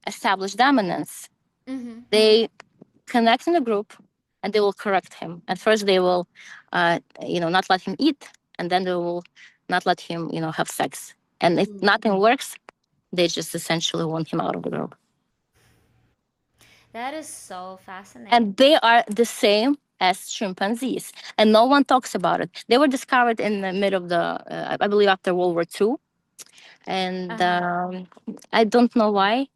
establish dominance, Mm-hmm. they connect in a group and they will correct him. At first they will not let him eat, and then they will not let him have sex, and if Mm. nothing works, they just essentially want him out of the group. That is so fascinating. And they are the same as chimpanzees, and no one talks about it. They were discovered in the mid of the I believe after World War II, and Uh-huh. I don't know why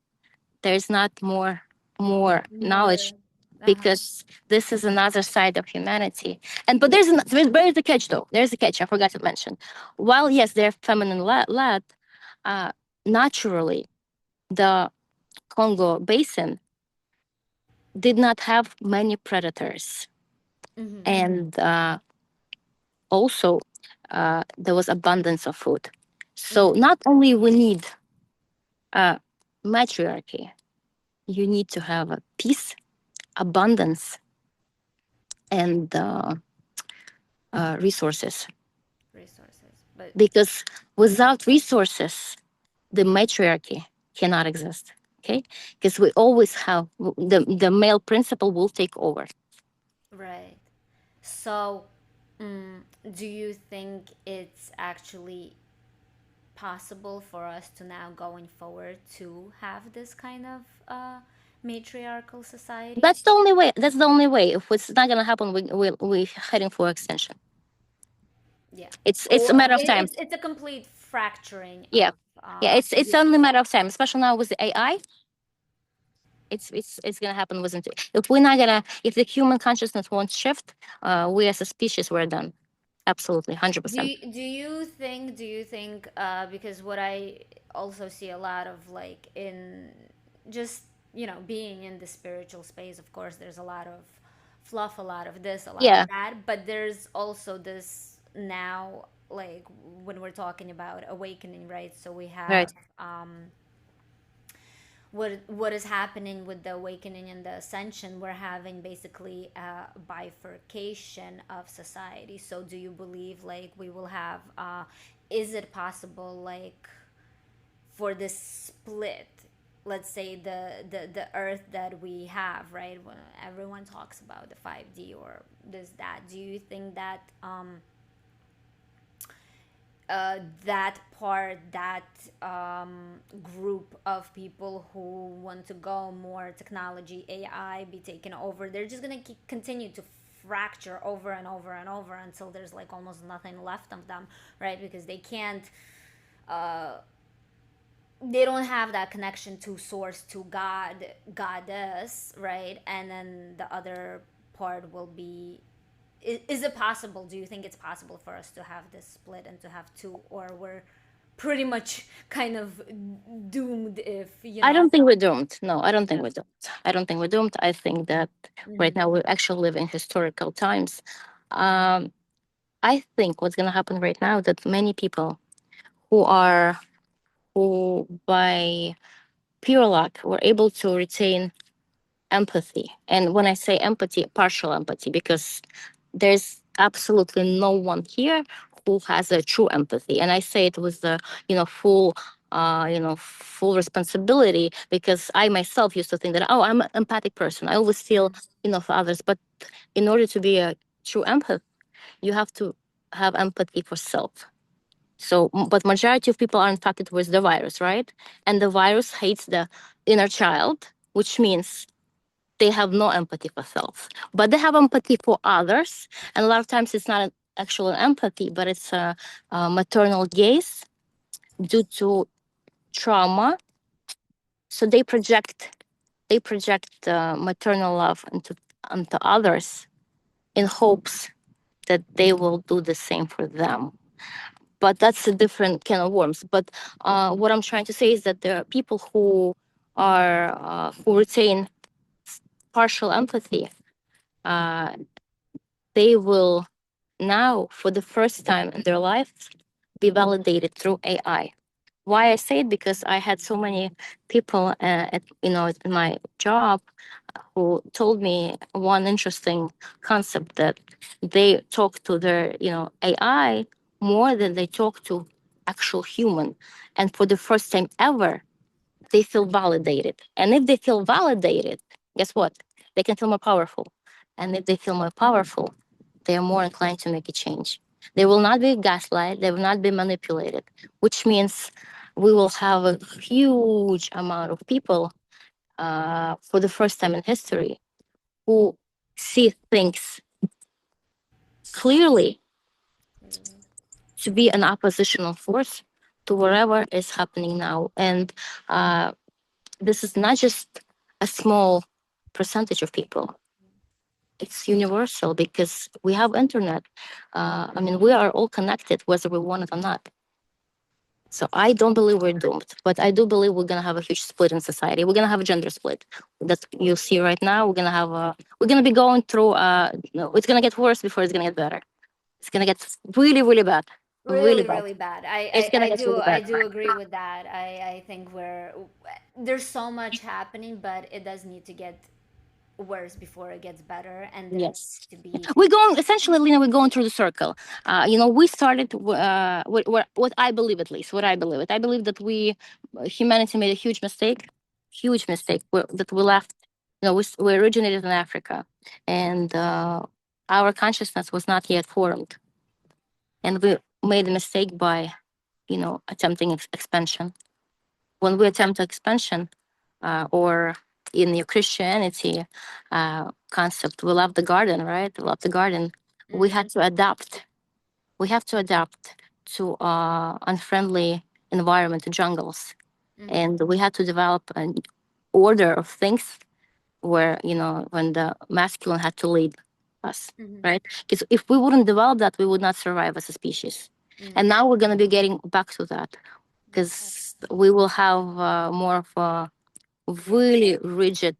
there's not more knowledge, More. Uh-huh. because this is another side of humanity. And but there's the catch though. There's a catch I forgot to mention. While yes, they're feminine led, uh, naturally the Congo basin did not have many predators, Mm-hmm. and also there was abundance of food. So Mm-hmm. not only we need uh, matriarchy, you need to have a peace, abundance, and resources. Resources. But Because without resources, the matriarchy cannot exist. Okay, because we always have the male principle will take over. Right. So, do you think it's actually possible for us to now going forward to have this kind of matriarchal society? That's the only way. That's the only way. If it's not gonna happen, we're heading for extinction. Yeah. It's a Or matter of time. it's a complete fracturing Yeah, of yeah. It's human. only a matter of time, especially now with the AI. It's gonna happen within. If we're not gonna, if the human consciousness won't shift, we as a species we're done. Absolutely, 100%. Do you think because what I also see a lot of like in just being in the spiritual space, of course there's a lot of fluff, a lot of this, a lot of Yeah, that, but there's also this now, like when we're talking about awakening, right? So we have right. what is happening with the awakening and the ascension. We're having basically a bifurcation of society. So do you believe like we will have is it possible like for this split, let's say the earth that we have, right, when everyone talks about the 5D or this that, do you think that that part, that group of people who want to go more technology, AI, be taken over, they're just gonna continue to fracture over and over and over until there's like almost nothing left of them, right? Because they can't, they don't have that connection to source, to God, goddess, right? And then the other part will be, is it possible, do you think it's possible for us to have this split and to have two, or we're pretty much kind of doomed if I don't think we're doomed. No, I don't think we're doomed. I don't think we're doomed. I think that right Mhm. now we actually live in historical times. Um, I think what's gonna happen right now that many people who are who by pure luck were able to retain empathy. And when I say empathy, partial empathy, because there's absolutely no one here who has a true empathy. And I say it with the, full, full responsibility, because I myself used to think that, oh, I'm an empathic person. I always feel, for others. But in order to be a true empath, you have to have empathy for self. So, but majority of people are infected with the virus, right? And the virus hates the inner child, which means they have no empathy for self, but they have empathy for others. And a lot of times it's not an actual empathy, but it's a maternal gaze due to trauma. So they project maternal love into others in hopes that they will do the same for them. But that's a different can of worms. But what I'm trying to say is that there are people who retain partial empathy. Uh, they will now, for the first time in their life, be validated through AI. Why I say it? Because I had so many people in my job who told me one interesting concept, that they talk to their AI more than they talk to actual human, and for the first time ever, they feel validated. And if they feel validated, guess what? They can feel more powerful. And if they feel more powerful, they are more inclined to make a change. They will not be gaslighted, they will not be manipulated, which means we will have a huge amount of people for the first time in history who see things clearly, to be an oppositional force to whatever is happening now. And this is not just a small percentage of people, it's universal, because we have internet. I mean, we are all connected whether we want it or not. So I don't believe we're doomed, but I do believe we're gonna have a huge split in society. We're gonna have a gender split that you see right now. We're gonna be going through no, it's gonna get worse before it's gonna get better. It's gonna get really, really bad. Really Really, bad. really bad. It's gonna I get do, really I bad. do agree with that. I think there's so much happening, but it does need to get worse before it gets better, and there Yes. needs to be. We're going essentially, Lena, we're going through the circle. We started what I believe, at least what I believe. I believe that humanity made a huge mistake that we left. We originated in Africa, and our consciousness was not yet formed, and we made a mistake by, attempting expansion. When we attempt expansion, or in your Christianity concept, we love the garden, right? We love the garden. We Mm-hmm, had to adapt. We have to adapt to unfriendly environment, jungles, mm-hmm, and we had to develop an order of things where, when the masculine had to lead us, mm-hmm, right? Because if we wouldn't develop that, we would not survive as a species. mm-hmm. And now we're going to be getting back to that, because we will have more of a really rigid,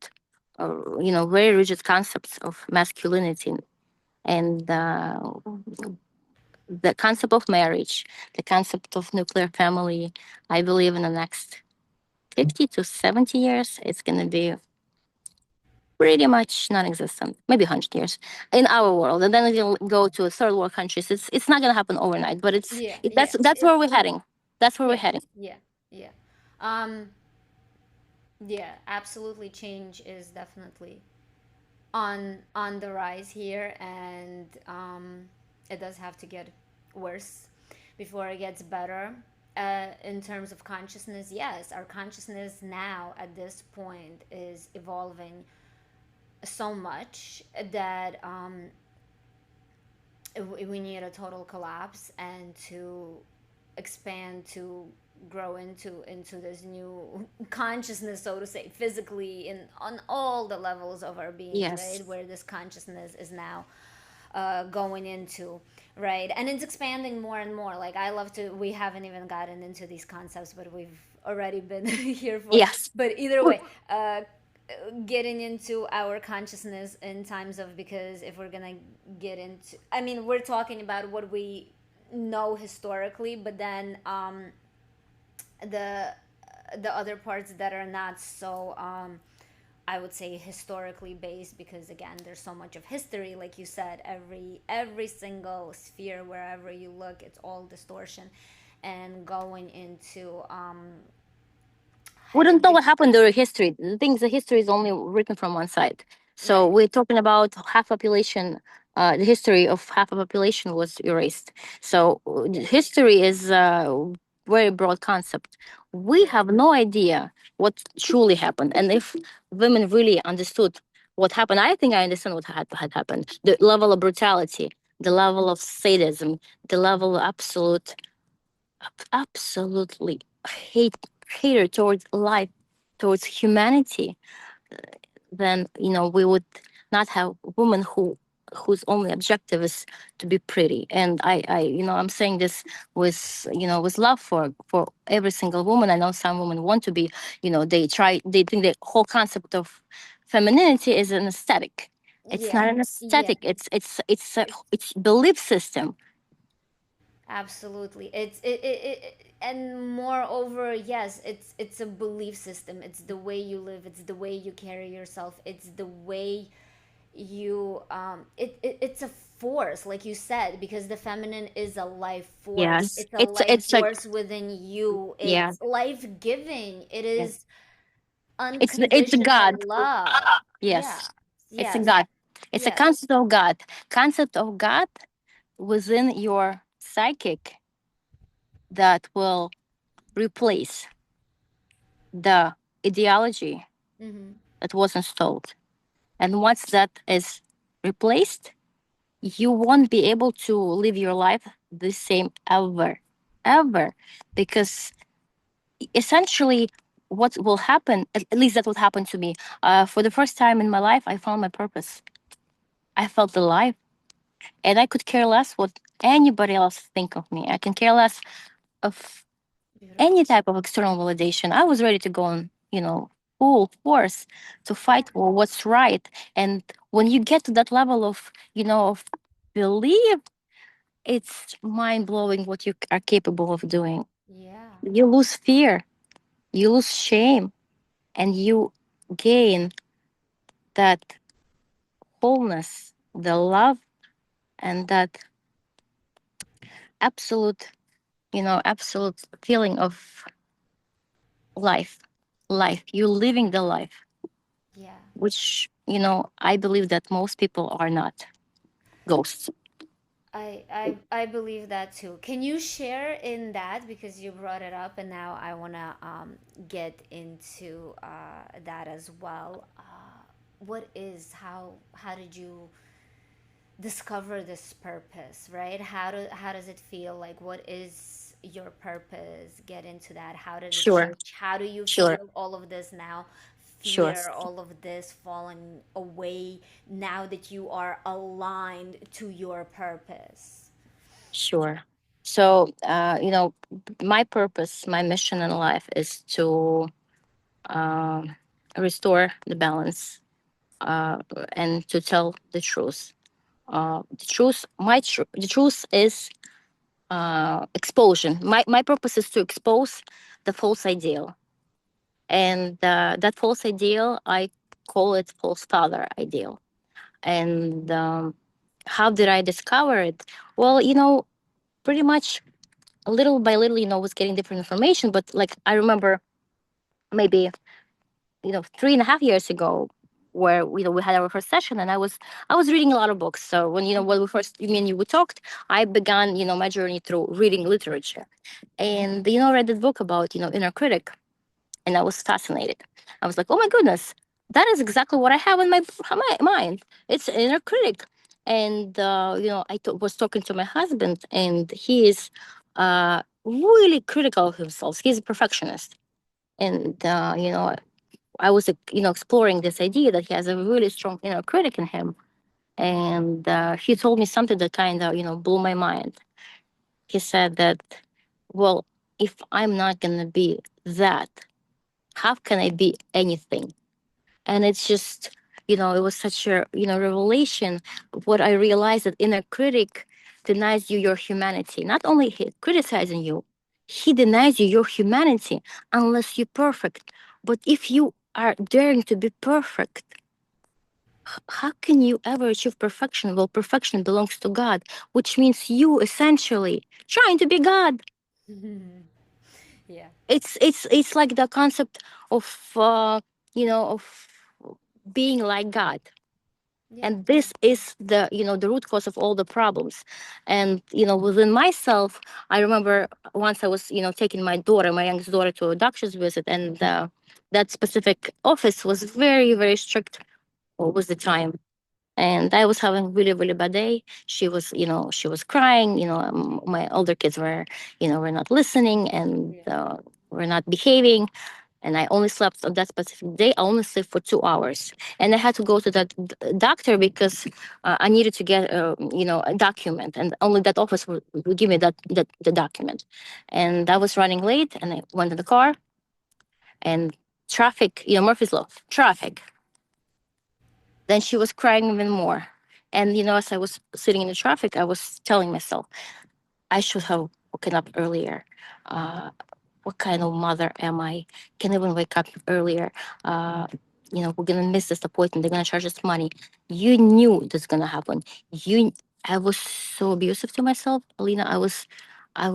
very rigid concepts of masculinity, and the concept of marriage, the concept of nuclear family. I believe in the next 50 to 70 years, it's going to be pretty much non-existent. Maybe 100 years in our world, and then it'll go to third world countries. It's not going to happen overnight, but Yeah, yeah, that's where we're heading. That's where we're yeah, heading. yeah, yeah. Um, yeah, absolutely. Change is definitely on the rise here, and it does have to get worse before it gets better. In terms of consciousness, yes, our consciousness now at this point is evolving so much that we need a total collapse and to expand to grow into this new consciousness, so to say, physically in on all the levels of our being, Yes. right, where this consciousness is now going into, right, and it's expanding more and more. Like, I love to, we haven't even gotten into these concepts, but we've already been here for, Yes. but either way, getting into our consciousness in times of, because if we're gonna get into, I mean, we're talking about what we know historically, but then the the other parts that are not so I would say historically based, because again there's so much of history, like you said, every single sphere, wherever you look, it's all distortion, and going into We don't know the, what happened during history. The thing is, the history is only written from one side. So right, we're talking about half population. The history of half a population was erased. So yeah, history is a very broad concept. We right, have no idea what truly happened, and if women really understood what happened, I think I understand what had happened. The level of brutality, the mm-hmm. level of sadism, the level of absolutely hate hatred towards life, towards humanity, then we would not have women whose only objective is to be pretty. And I'm saying this with with love for every single woman. I know some women want to be, they think the whole concept of femininity is an aesthetic. It's Yeah, not an yeah, aesthetic. It's belief system. absolutely. And moreover, yes, it's a belief system. It's the way you live. It's the way you carry yourself. It's the way you it's a force, like you said, because the feminine is a life force. Yes, It's a life it's like, force within you. yeah. It's life giving. It is It's a unconditional God. love. Yeah. Yes, it's a Yes. God. It's a Yes. concept of God. Concept of God within your psychic that will replace the ideology Mm-hmm. that was installed. And once that is replaced, you won't be able to live your life the same ever, ever, because essentially what will happen, at least that would happen to me, for the first time in my life, I found my purpose. I felt alive, and I could care less what anybody else think of me. I can care less of Beautiful. any type of external validation. I was ready to go on, full force to Yeah. fight for what's right. And when you get to that level of, of belief, it's mind blowing what you are capable of doing. Yeah. You lose fear, you lose shame, and you gain that. wholeness, the love, and that absolute, absolute feeling of life. Life. You're living the life, Yeah. which, I believe that most people are not ghosts. I believe that too. Can you share in that, because you brought it up, and now I want to get into that as well. What is how did you discover this purpose, right? How does it feel? Like, what is your purpose? Get into that. How did it Sure, change? How do you sure, feel all of this now? sure, Fear, all of this falling away now that you are aligned to your purpose. sure. So, my purpose, my mission in life is to um, restore the balance, uh, and to tell the truth. The truth, the truth is exposure. My purpose is to expose the false ideal, and that false ideal, I call it false father ideal. And how did I discover it? Well, pretty much little by little, was getting different information. But like I remember maybe 3.5 years ago, where we had our first session, and I was reading a lot of books. So when we first, me and you talked, I began my journey through reading literature, and I read this book about inner critic, and I was fascinated. I was like, oh my goodness, that is exactly what I have in my mind. It's an inner critic. And was talking to my husband, and he is really critical of himself. He's a perfectionist, and I was exploring this idea that he has a really strong inner critic in him. And he told me something that kind of blew my mind. He said that, well, if I'm not gonna be that, how can I be anything? And it's just, it was such a revelation. What I realized, that inner critic denies you your humanity. Not only he criticizing you, he denies you your humanity unless you're perfect. But if you are daring to be perfect, how can you ever achieve perfection? Well, perfection belongs to God, which means you essentially trying to be God. Yeah. It's like the concept of of being like God. Yeah. And this is the root cause of all the problems. And within myself, I remember once I was taking my youngest daughter, to a doctor's visit, and that specific office was very, very strict all was the time. And I was having a really, really bad day. She was crying. My older kids were not listening, and Yeah. were not behaving. And I only slept on that specific day. I only slept for 2 hours, and I had to go to that doctor because I needed to get a document, and only that office would give me that the document. And I was running late, and I went in the car, and traffic, Murphy's law, traffic. Then she was crying even more. And as I was sitting in the traffic, I was telling myself, I should have woken up earlier. Uh, what kind of mother am I? Can even wake up earlier? Uh, we're gonna miss this appointment. They're gonna charge us money. You knew this gonna happen. I was so abusive to myself, Alina. I was I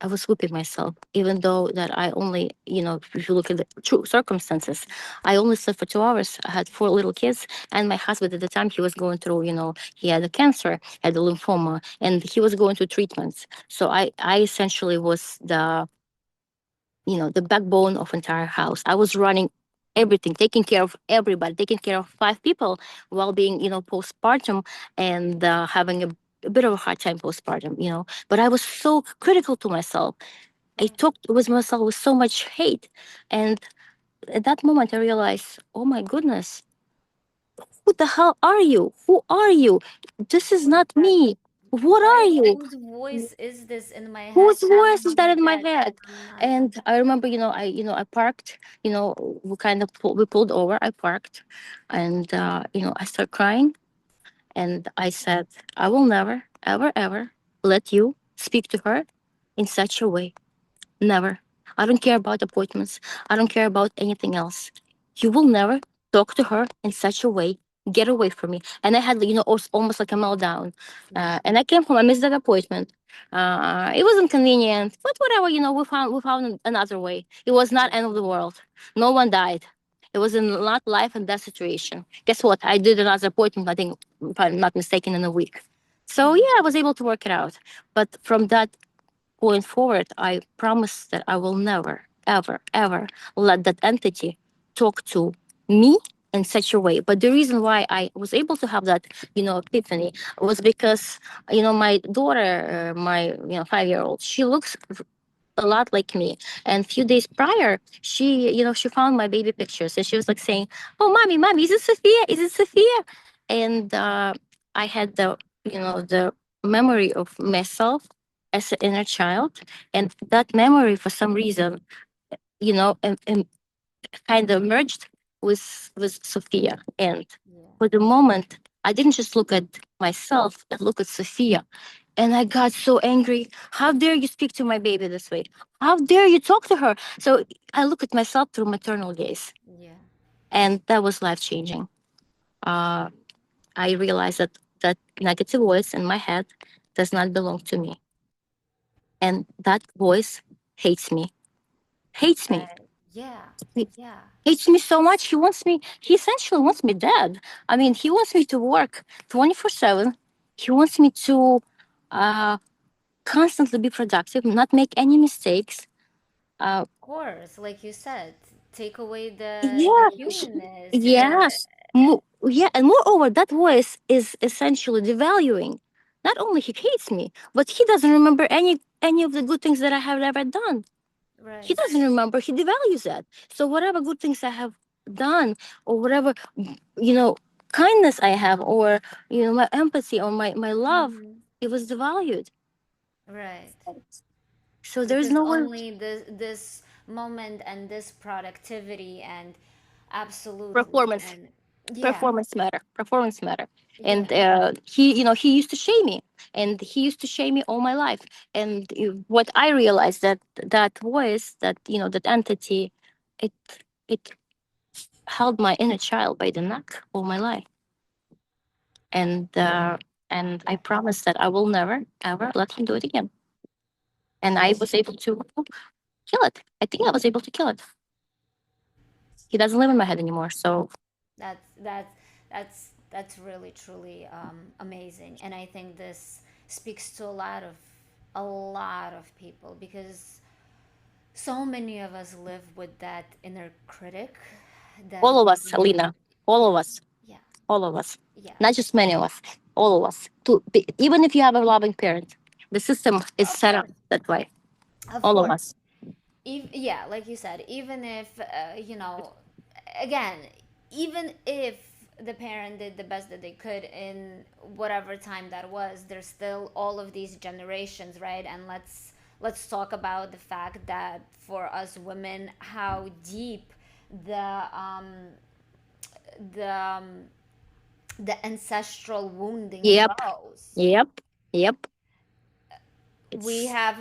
was whipping myself, even though that I only, if you look at the true circumstances, I only slept for 2 hours. I had 4 little kids, and my husband at the time, he was going through, he had a cancer, had a lymphoma, and he was going through treatments. So I essentially was the backbone of entire house. I was running everything, taking care of everybody, taking care of 5 people while being, postpartum, and having a bit of a hard time postpartum, But I was so critical to myself. I Yeah. talked with myself with so much hate. And at that moment, I realized, oh my goodness, who the hell are you? Who are you? This is What is not that? me. What are Right? you? Whose voice is this in my head Whose telling voice is that me in my that head? I'm And I remember, I parked, we pulled over, I parked, and, I started crying. And I said, I will never, ever, ever let you speak to her in such a way. Never. I don't care about appointments. I don't care about anything else. You will never talk to her in such a way. get away from me. And I had, almost like a meltdown. Yeah. And I came home. I missed that appointment. It was inconvenient, but whatever. We found another way. It was not Yeah. end of the world. No one died. It was not life and death situation. Guess what? I did another appointment. I think, if I'm not mistaken, in a week. So Mhm. yeah, I was able to work it out. But from that going forward, I promise that I will never, ever, ever let that entity talk to me in such a way. But the reason why I was able to have that, epiphany was because, my daughter, my, 5-year old, she looks a lot like me. And a few days prior, she found my baby pictures and she was like saying, "Oh, mommy, is it Sophia? Is it Sophia?" And I had the memory of myself as an inner child, and that memory, for some reason, kind of merged with Sophia. And Yeah. for the moment, I didn't just look at myself, I look at Sophia. And I got so angry. How dare you speak to my baby this way? How dare you talk to her? So I look at myself through maternal gaze. Yeah. And that was life changing. Uh, I realized that that negative voice in my head does not belong to me. And that voice hates me, hates me. Right. Yeah. He Yeah. hates me so much. He essentially wants me dead. I mean, he wants me to work 24/7. He wants me to uh, constantly be productive, not make any mistakes. Uh, Of course, like you said, take away the yeah, humanness, the yes. Yeah, and moreover, that voice is essentially devaluing. Not only he hates me, but he doesn't remember any of the good things that I have ever done. He right. doesn't remember. He devalues that. So whatever good things I have done, or whatever you know kindness I have, or my empathy, or my love, Hmm. it was devalued. Right. So there's Because no way. only this moment and this productivity and absolutely Performance and yeah, performance matter. yeah, And he used to shame me, and he used to shame me all my life. And what I realized, that that voice, that entity, it it held my inner child by the neck all my life. And I yeah. promised that I will never ever let him do it again. And I was able to kill it. I think I was able to kill it. He doesn't live in my head anymore. So That's really truly amazing, and I think this speaks to a lot of people because so many of us live with that inner critic that all of we us, Alina, all of us, yeah, all of us, yeah, not just many of us, all of us. Even if you have a loving parent, the system is of set up course, that way. of All of course. us. Yeah, like you said, even if again, even if the parent did the best that they could in whatever time that was, there's still all of these generations, right? And let's talk about the fact that for us women, how deep the the um, the ancestral wounding Yep, goes. yep, yep. We It's have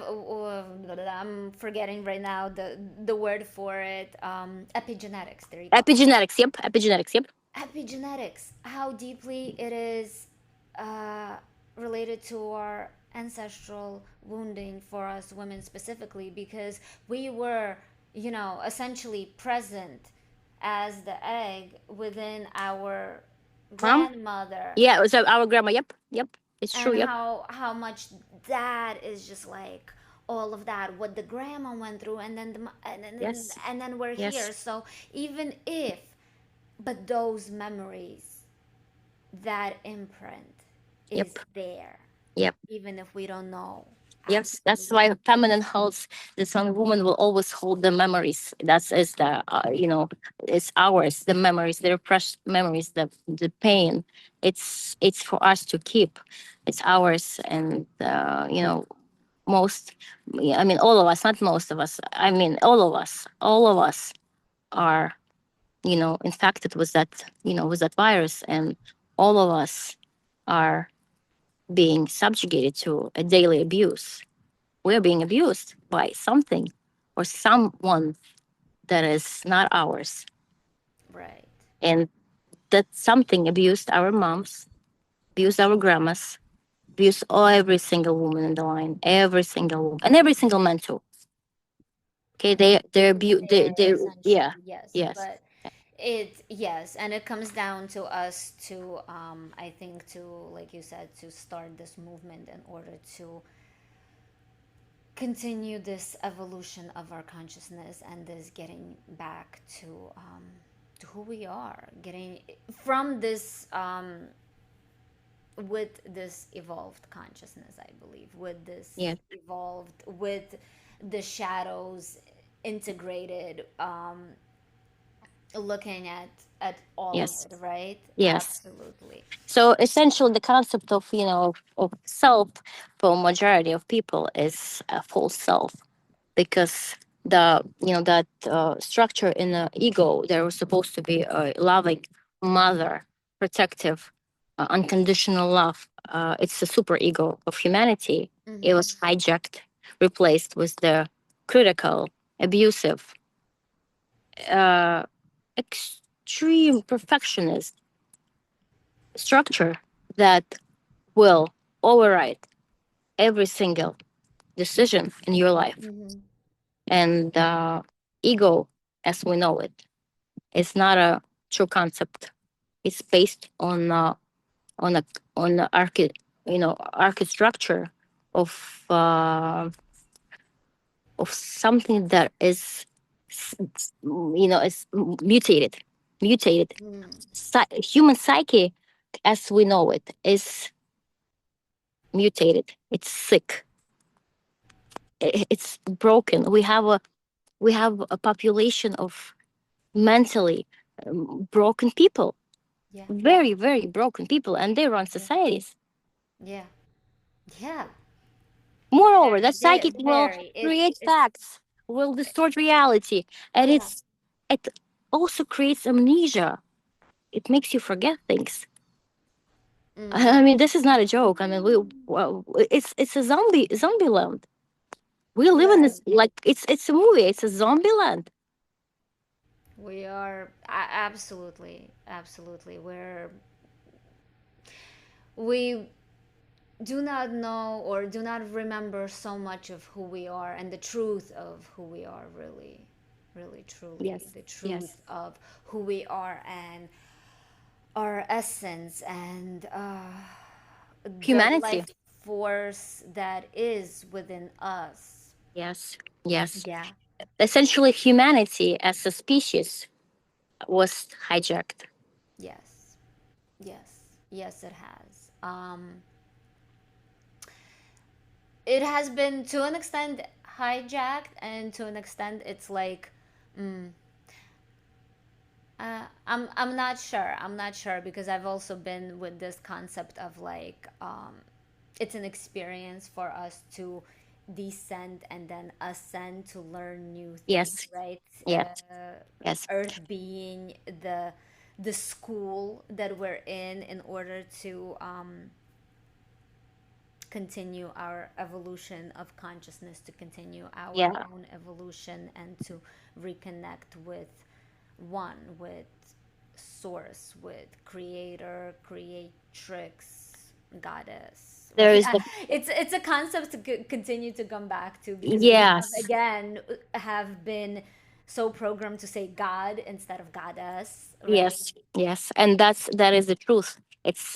I'm forgetting right now the word for it, epigenetics, there you go. epigenetics. Yep, epigenetics. Yep. Epigenetics, how deeply it is uh, related to our ancestral wounding for us women specifically, because we were essentially present as the egg within our Mom. grandmother, Yeah, it was our grandma. Yep, yep. It's true. and Yep. how much that is just like all of that what the grandma went through, and then Yes. and then we're here. Yes. So even if, but those memories, that imprint is Yep. there, Yep. even if we don't know. Yes, that's Absolutely. why feminine holds the some woman will always hold the memories. That's is the it's ours. The memories, the repressed memories, the pain. It's for us to keep. It's ours, and most. I mean, all of us, not most of us. I mean, all of us are infected with that with that virus, and all of us are being subjugated to a daily abuse. We're being abused by something or someone that is not ours. Right. And that something abused our moms, abused our grandmas, abused every single woman in the line, every single woman, and every single man too. Okay, they're Who's there they yeah, essentially, yes, yes, but it, yes, and it comes down to us to, I think, to, like you said, to start this movement in order to continue this evolution of our consciousness and this getting back to who we are, getting from this, with this evolved consciousness, I believe, with this yeah, evolved, with the shadows integrated, looking at all of yes, it, right? yes. Absolutely. So essentially, the concept of of self for majority of people is a false self, because the that structure in the ego, there was supposed to be a loving mother, protective, unconditional love. It's the super ego of humanity. It Mm-hmm. was hijacked, replaced with the critical, abusive, uh, extreme perfectionist structure that will override every single decision in your life. Mm-hmm. And ego, as we know it, is not a true concept. It's based on a on the architecture of something that is is mutated. Mm. Human psyche, as we know it, is mutated. It's sick. It's broken. We have a population of mentally broken people, Yeah. very very broken people, and they run Yeah. societies. Yeah. Yeah. Moreover, that Very, psychic will very. create It's facts, will distort reality, and yeah. it also creates amnesia. It makes you forget things. Mm. I mean, this is not a joke. I mean, it's a zombie land. We live in Yeah. this, like, it's a movie. It's a zombie land. We are absolutely, absolutely. We do not know or do not remember so much of who we are and the truth of who we are, really, really, truly, Yes, the yes, truth of who we are and our essence and the humanity. life force that is within us. Yes, yes. Yeah. Essentially, humanity as a species was hijacked. Yes. Yes. Yes, it has. It has been to an extent hijacked, and to an extent, it's like, I'm not sure. I'm not sure because I've also been with this concept of like, it's an experience for us to descend and then ascend to learn new things, Yes, right? yes, yes, Earth being the school that we're in order to continue our evolution of consciousness, to continue our yeah. own evolution, and to reconnect with one, with source, with creator, creatrix, goddess, There right? is the It's a concept to continue to come back to because we have yes, again have been so programmed to say God instead of goddess, right? yes, yes, and that is the truth. It's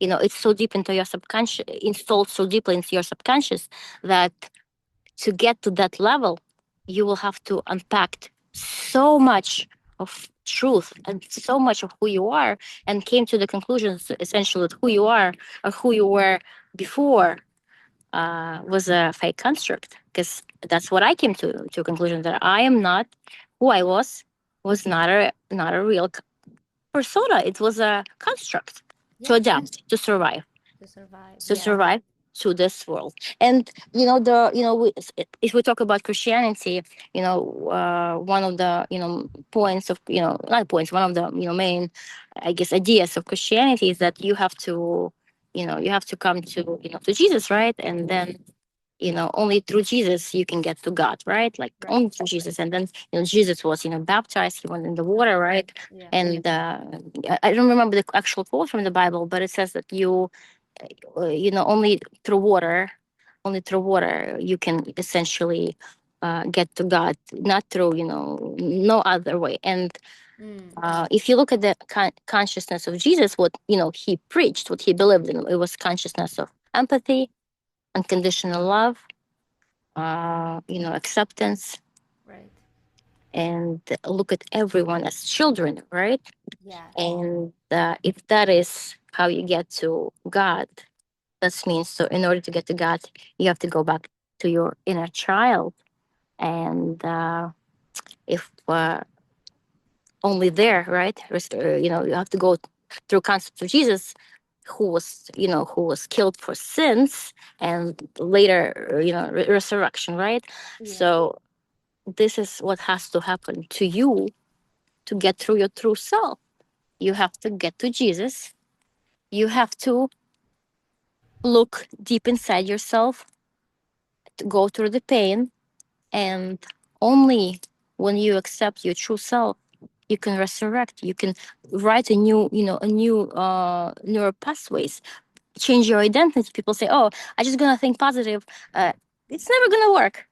it's so deep into your subconscious, installed so deeply into your subconscious, that to get to that level, you will have to unpack so much of truth and so much of who you are, and came to the conclusions essentially that who you are, or who you were before, was a fake construct. Because that's what I came to a conclusion, that I am not who I was not a real persona. It was a construct to Yes, adapt, to survive, to survive. to Yes. survive to this world. And if we talk about Christianity, one of the points of not points, one of the main, I guess, ideas of Christianity is that you have to come to to Jesus, right? And then only through Jesus you can get to God, right? Like Right. only through Jesus. And then Jesus was baptized, he went in the water, right? Yeah. And I don't remember the actual quote from the Bible, but it says that only through water, you can essentially get to God, not through no other way. And Mm. if you look at the consciousness of Jesus, what he preached, what he believed in, it was consciousness of empathy, unconditional love, acceptance, Right. and look at everyone as children, right? Yes. And if that is how you get to God, that means, so in order to get to God, you have to go back to your inner child. And if only there, right? You have to go through concept of Jesus, who was killed for sins, and later, resurrection, right? Yeah. So this is what has to happen to you to get through your true self. You have to get to Jesus. You have to look deep inside yourself, to go through the pain, and only when you accept your true self, you can resurrect. You can write a new neural pathways, change your identity. People say, "Oh, I just gonna think positive." It's never gonna work.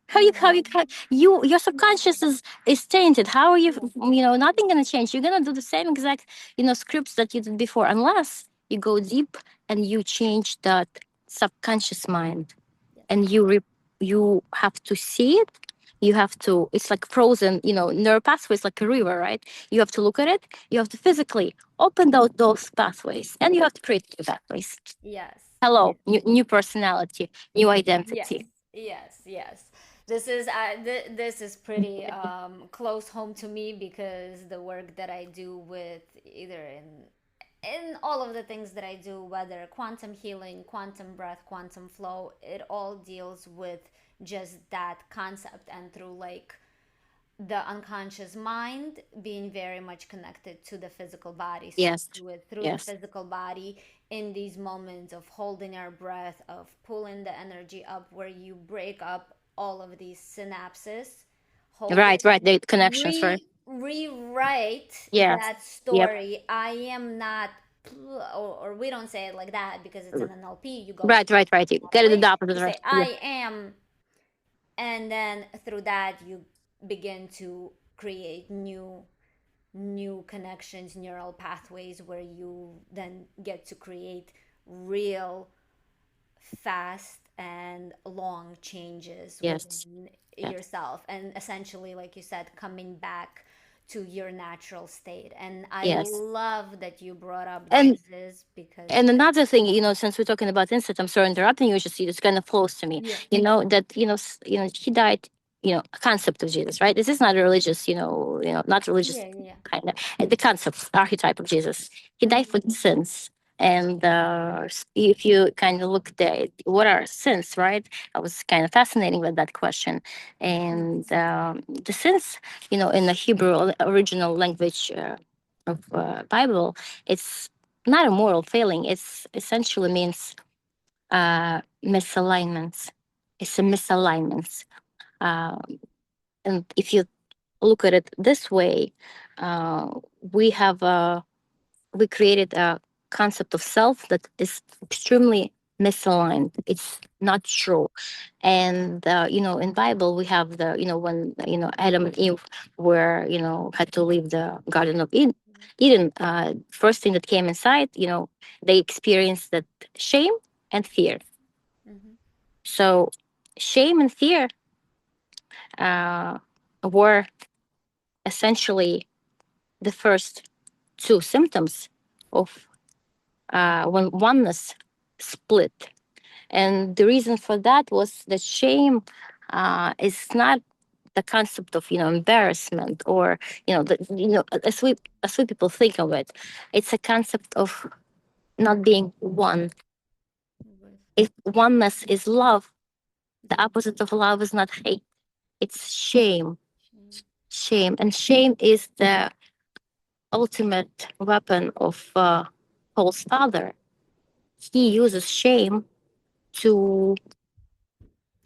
Your subconscious is tainted. How are you? Nothing gonna change. You're gonna do the same exact scripts that you did before, unless you go deep and you change that subconscious mind, Yes. and you have to see it. You have to, it's like frozen, neural pathways, like a river, right? You have to look at it. You have to physically open those pathways, and you have to create new pathways. Yes. Hello, new personality, new Yes, identity. yes, yes. This is pretty close home to me because the work that I do with either in all of the things that I do, whether quantum healing, quantum breath, quantum flow, it all deals with just that concept, and through like the unconscious mind being very much connected to the physical body. So Yes, through the yes, physical body, in these moments of holding our breath, of pulling the energy up, where you break up all of these synapses, hold right, it, right. The connections, right? rewrite Yes, that yep. story. I am not, or we don't say it like that because it's an NLP. You go Right, right, right. You that get it place, adopted, you right? say Yeah. I am, and then through that you begin to create new connections, neural pathways, where you then get to create real fast and long changes Yes, within yes, yourself, and essentially, like you said, coming back to your natural state. And I yes. love that you brought up And Jesus because And another thing, since we're talking about insight, I'm sorry interrupting you. Just it kind of flows to me. yeah, That he died. Concept of Jesus, right? This is not a religious, not religious yeah, yeah, kind of the concept, archetype of Jesus. He died for mm-hmm. the sins, and if you kind of look at what are sins, right? I was kind of fascinating with that question, and the sins, in the Hebrew original language of Bible, it's not a moral failing. It's essentially means misalignments. It's a misalignments. Uh, and if you look at it this way, uh, we have we created a concept of self that is extremely misaligned. It's not true. And in Bible we have the when Adam and Eve were had to leave the Garden of Eden. First thing that came inside, they experienced that shame and fear. Mm-hmm. So shame and fear uh, were essentially the first two symptoms of when oneness split. And the reason for that was that shame is not the concept of embarrassment, or as we people think of it. It's a concept of not being one. With If oneness is love, the yeah, opposite of love is not hate. It's shame. shame. Shame, and shame is the ultimate weapon of Paul's father. He uses shame to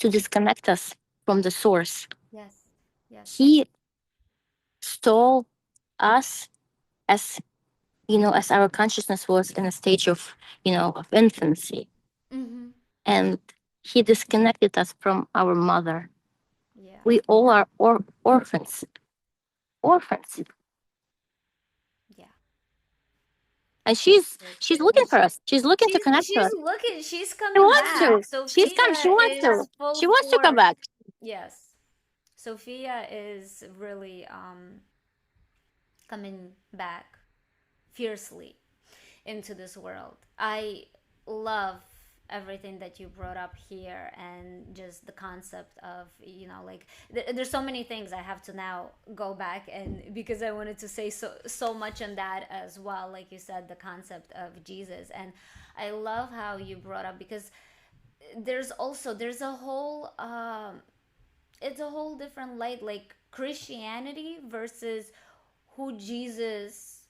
to disconnect us from the source. Yes. Yes. He stole us as, as our consciousness was in a stage of, of infancy. Mm-hmm. And he disconnected us from our mother. Yeah. We all are orphans. Orphans. Yeah. And That's so she's true. looking for us. She's looking to connect to She's us. looking, she's She coming wants back. to. She's come. She Sophia wants to. is full She wants to come force. back. Yes. Sophia is really coming back fiercely into this world. I love everything that you brought up here, and just the concept of, like, there's so many things I have to now go back, and because I wanted to say so much on that as well, like you said, the concept of Jesus. And I love how you brought up, because there's a whole it's a whole different light, like Christianity versus who Jesus,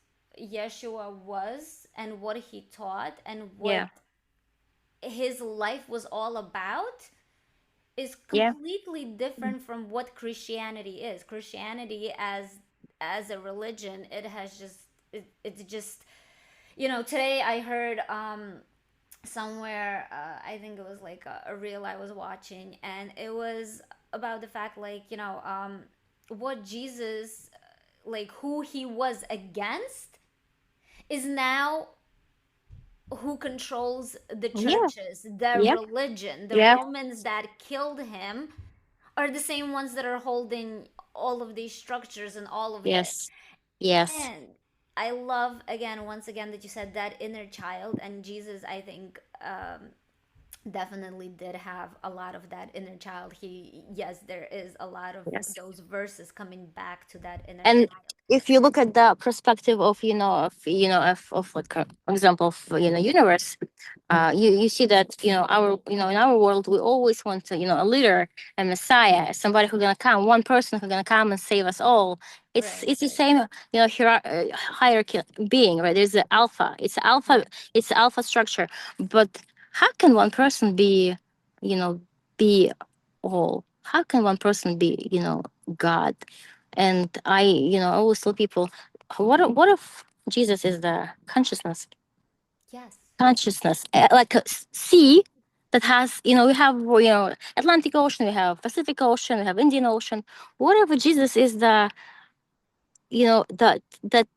Yeshua, was, and what he taught, and what Yeah. his life was all about, is Yeah. completely different from what Christianity is. Christianity as a religion, it has just it's just, today I heard somewhere, I think it was like a reel I was watching, and it was about the fact, like, what Jesus, like, who he was against, is now who controls the Yeah. churches, the Yep. religion. The Yep. Romans that killed him are the same ones that are holding all of these structures and all of this. Yes. Yes. And I love, again, once again, that you said that inner child, and Jesus, I think, definitely did have a lot of that inner child. Yes, there is a lot of Yes. those verses coming back to that inner And child. if you look at the perspective of, of like, for example, of, universe, you see that, our, in our world, we always want to, a leader, a messiah, somebody who's gonna come, one person who's gonna come and save us all. it's Right, it's the right. same, hierarchy being, right? There's the alpha, Yeah. it's the alpha structure. But how can one person be, you know be all? How can one person be, God? And I always tell people, what if Jesus is the consciousness? Yes. Consciousness, like a sea that has, we have, Atlantic Ocean, we have Pacific Ocean, we have Indian Ocean. What if Jesus is the, that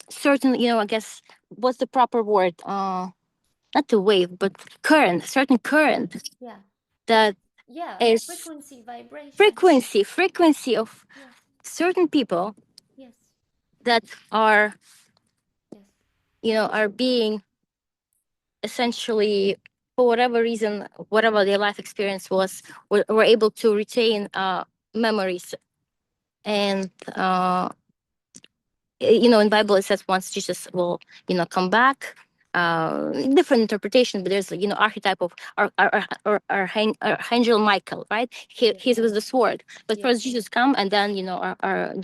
certain, I guess, what's the proper word? Not the wave, but current, certain current Yeah. that Yeah. is Frequency, vibration. frequency of Yeah. certain people Yes. that are, Yes. are being essentially, for whatever reason, whatever their life experience was, were able to retain memories. And in Bible it says once Jesus will, come back. Different interpretation, but there's, archetype of Archangel Michael, right? Yeah. He's with the sword, but Yeah. first Jesus come, and then,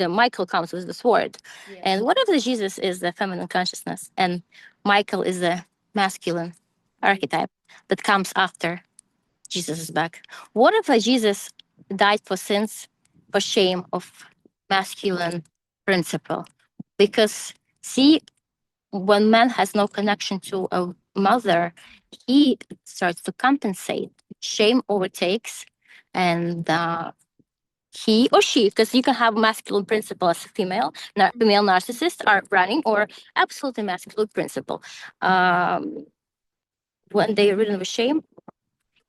the Michael comes with the sword. Yeah. And what if the Jesus is the feminine consciousness, and Michael is the masculine Yeah. archetype that comes after Jesus is back? What if Jesus died for sins, for shame of masculine principle? Because, see, when man has no connection to a mother, he starts to compensate. Shame overtakes, and he or she, because you can have masculine principle as a female narcissist are running, or absolutely masculine principle. Um, when they're ridden with shame,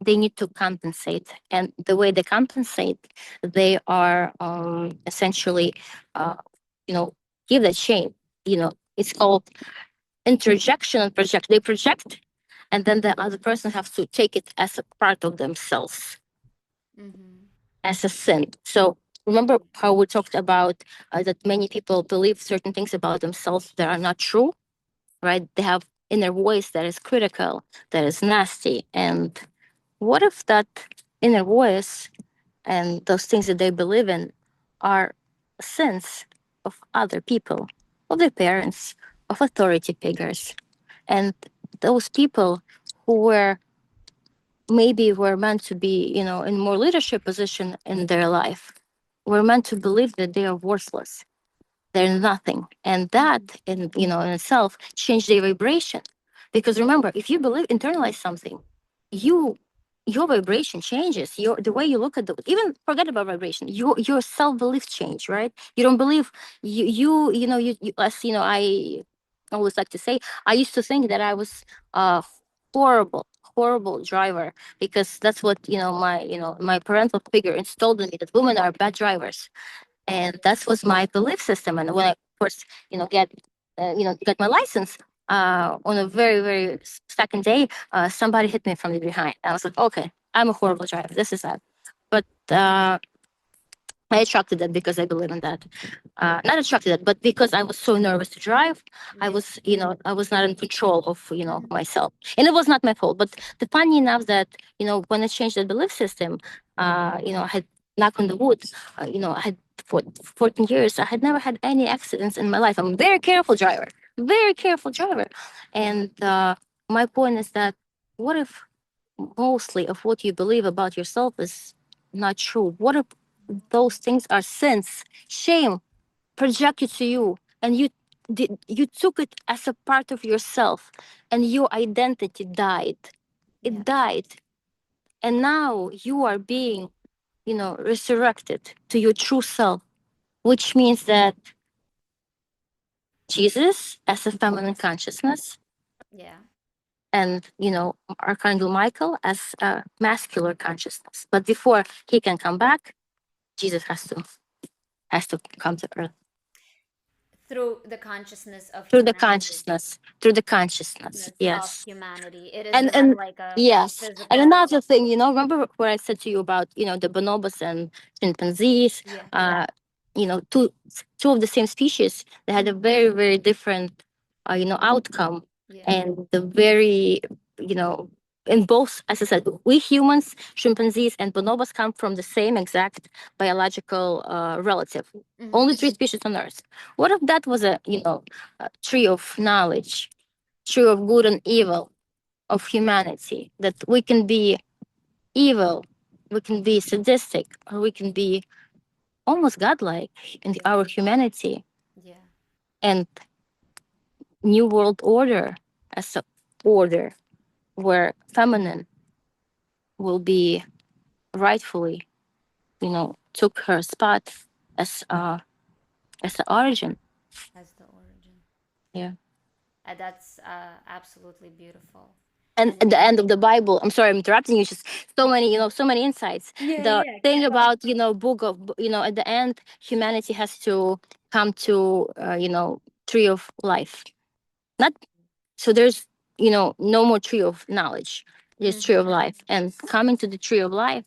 they need to compensate, and the way they compensate, they are essentially, uh, you know, give that shame. It's called interjection and project. They project, and then the other person has to take it as a part of themselves, Mm-hmm. as a sin. So remember how we talked about that many people believe certain things about themselves that are not true, right? They have inner voice that is critical, that is nasty. And what if that inner voice and those things that they believe in are sins of other people, of their parents, of authority figures? And those people who were maybe were meant to be, in more leadership position in their life, were meant to believe that they are worthless, they're nothing, and that Mhm. in itself changed their vibration. Because remember, if you believe, internalize something, you your vibration changes. Your The way you look at the, even forget about vibration, your self-belief change, right? You don't believe as I always like to say, I used to think that I was a horrible driver, because that's what my parental figure installed in me, that women are bad drivers. And that was my belief system. And when I first get my license, on a very second day, somebody hit me from the behind. I was like, okay, I'm a horrible driver, this is that. But I attracted that because I believe in that. Not attracted that, but because I was so nervous to drive, Yeah. I was not in control of Mhm. myself, and it was not my fault. But the funny enough that when I changed the belief system, I had, knock on the wood, I had for 14 years, I had never had any accidents in my life. I'm a very careful driver, and my point is that, what if mostly of what you believe about yourself is not true? What if those things are sins, shame projected to you, and you took it as a part of yourself, and your identity died. Yeah. It died, and now you are being, resurrected to your true self, which means that Jesus as a feminine consciousness, Yeah. and Archangel Michael as a masculine consciousness. But before he can come back, Jesus has to come to earth Through the consciousness of through the humanity. consciousness, through the consciousness. Of Yes. humanity. It is And not like a yes, and physical. another thing, remember what I said to you about the bonobos and chimpanzees, Yeah. uh two of the same species, they had a Mhm. very very different outcome. Yeah. And the very, you know in both, as I said, we humans, chimpanzees and bonobos come from the same exact biological relative. Hmm. Only three species on earth. What if that was a tree of knowledge, tree of good and evil, of humanity, that we can be evil, we can be sadistic, or we can be almost godlike in Yeah. our humanity, Yeah. and new world order as a order where feminine will be rightfully, took her spot as the origin. As the origin. Yeah. That's absolutely beautiful. And And at it, the end of the Bible, I'm sorry, I'm interrupting you. Just so many insights. yeah, The yeah, thing keep going. about book of at the end, humanity has to come to tree of life. Not so there's no more tree of knowledge. There's tree Hmm. of life, and coming to the tree of life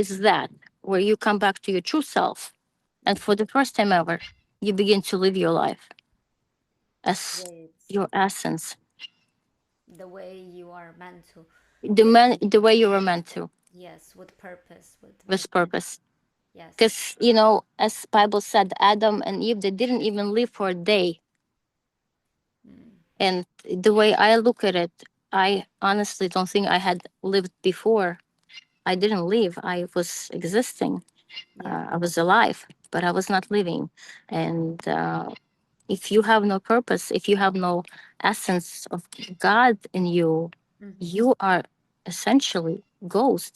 is that where you come back to your true self, and Yeah. for the first time ever, you begin to live your life as Way it's your essence, the way you are meant to. the way you were meant to, Yes, with purpose, with with purpose. yes. Because as Bible said, Adam and Eve, they didn't even live for a day. Mm. And the way I look at it, I honestly don't think I had lived before. I didn't live, I was existing. Yeah. I was alive, but I was not living. And if you have no purpose, if you have no essence of God in you, Hmm. you are essentially ghost.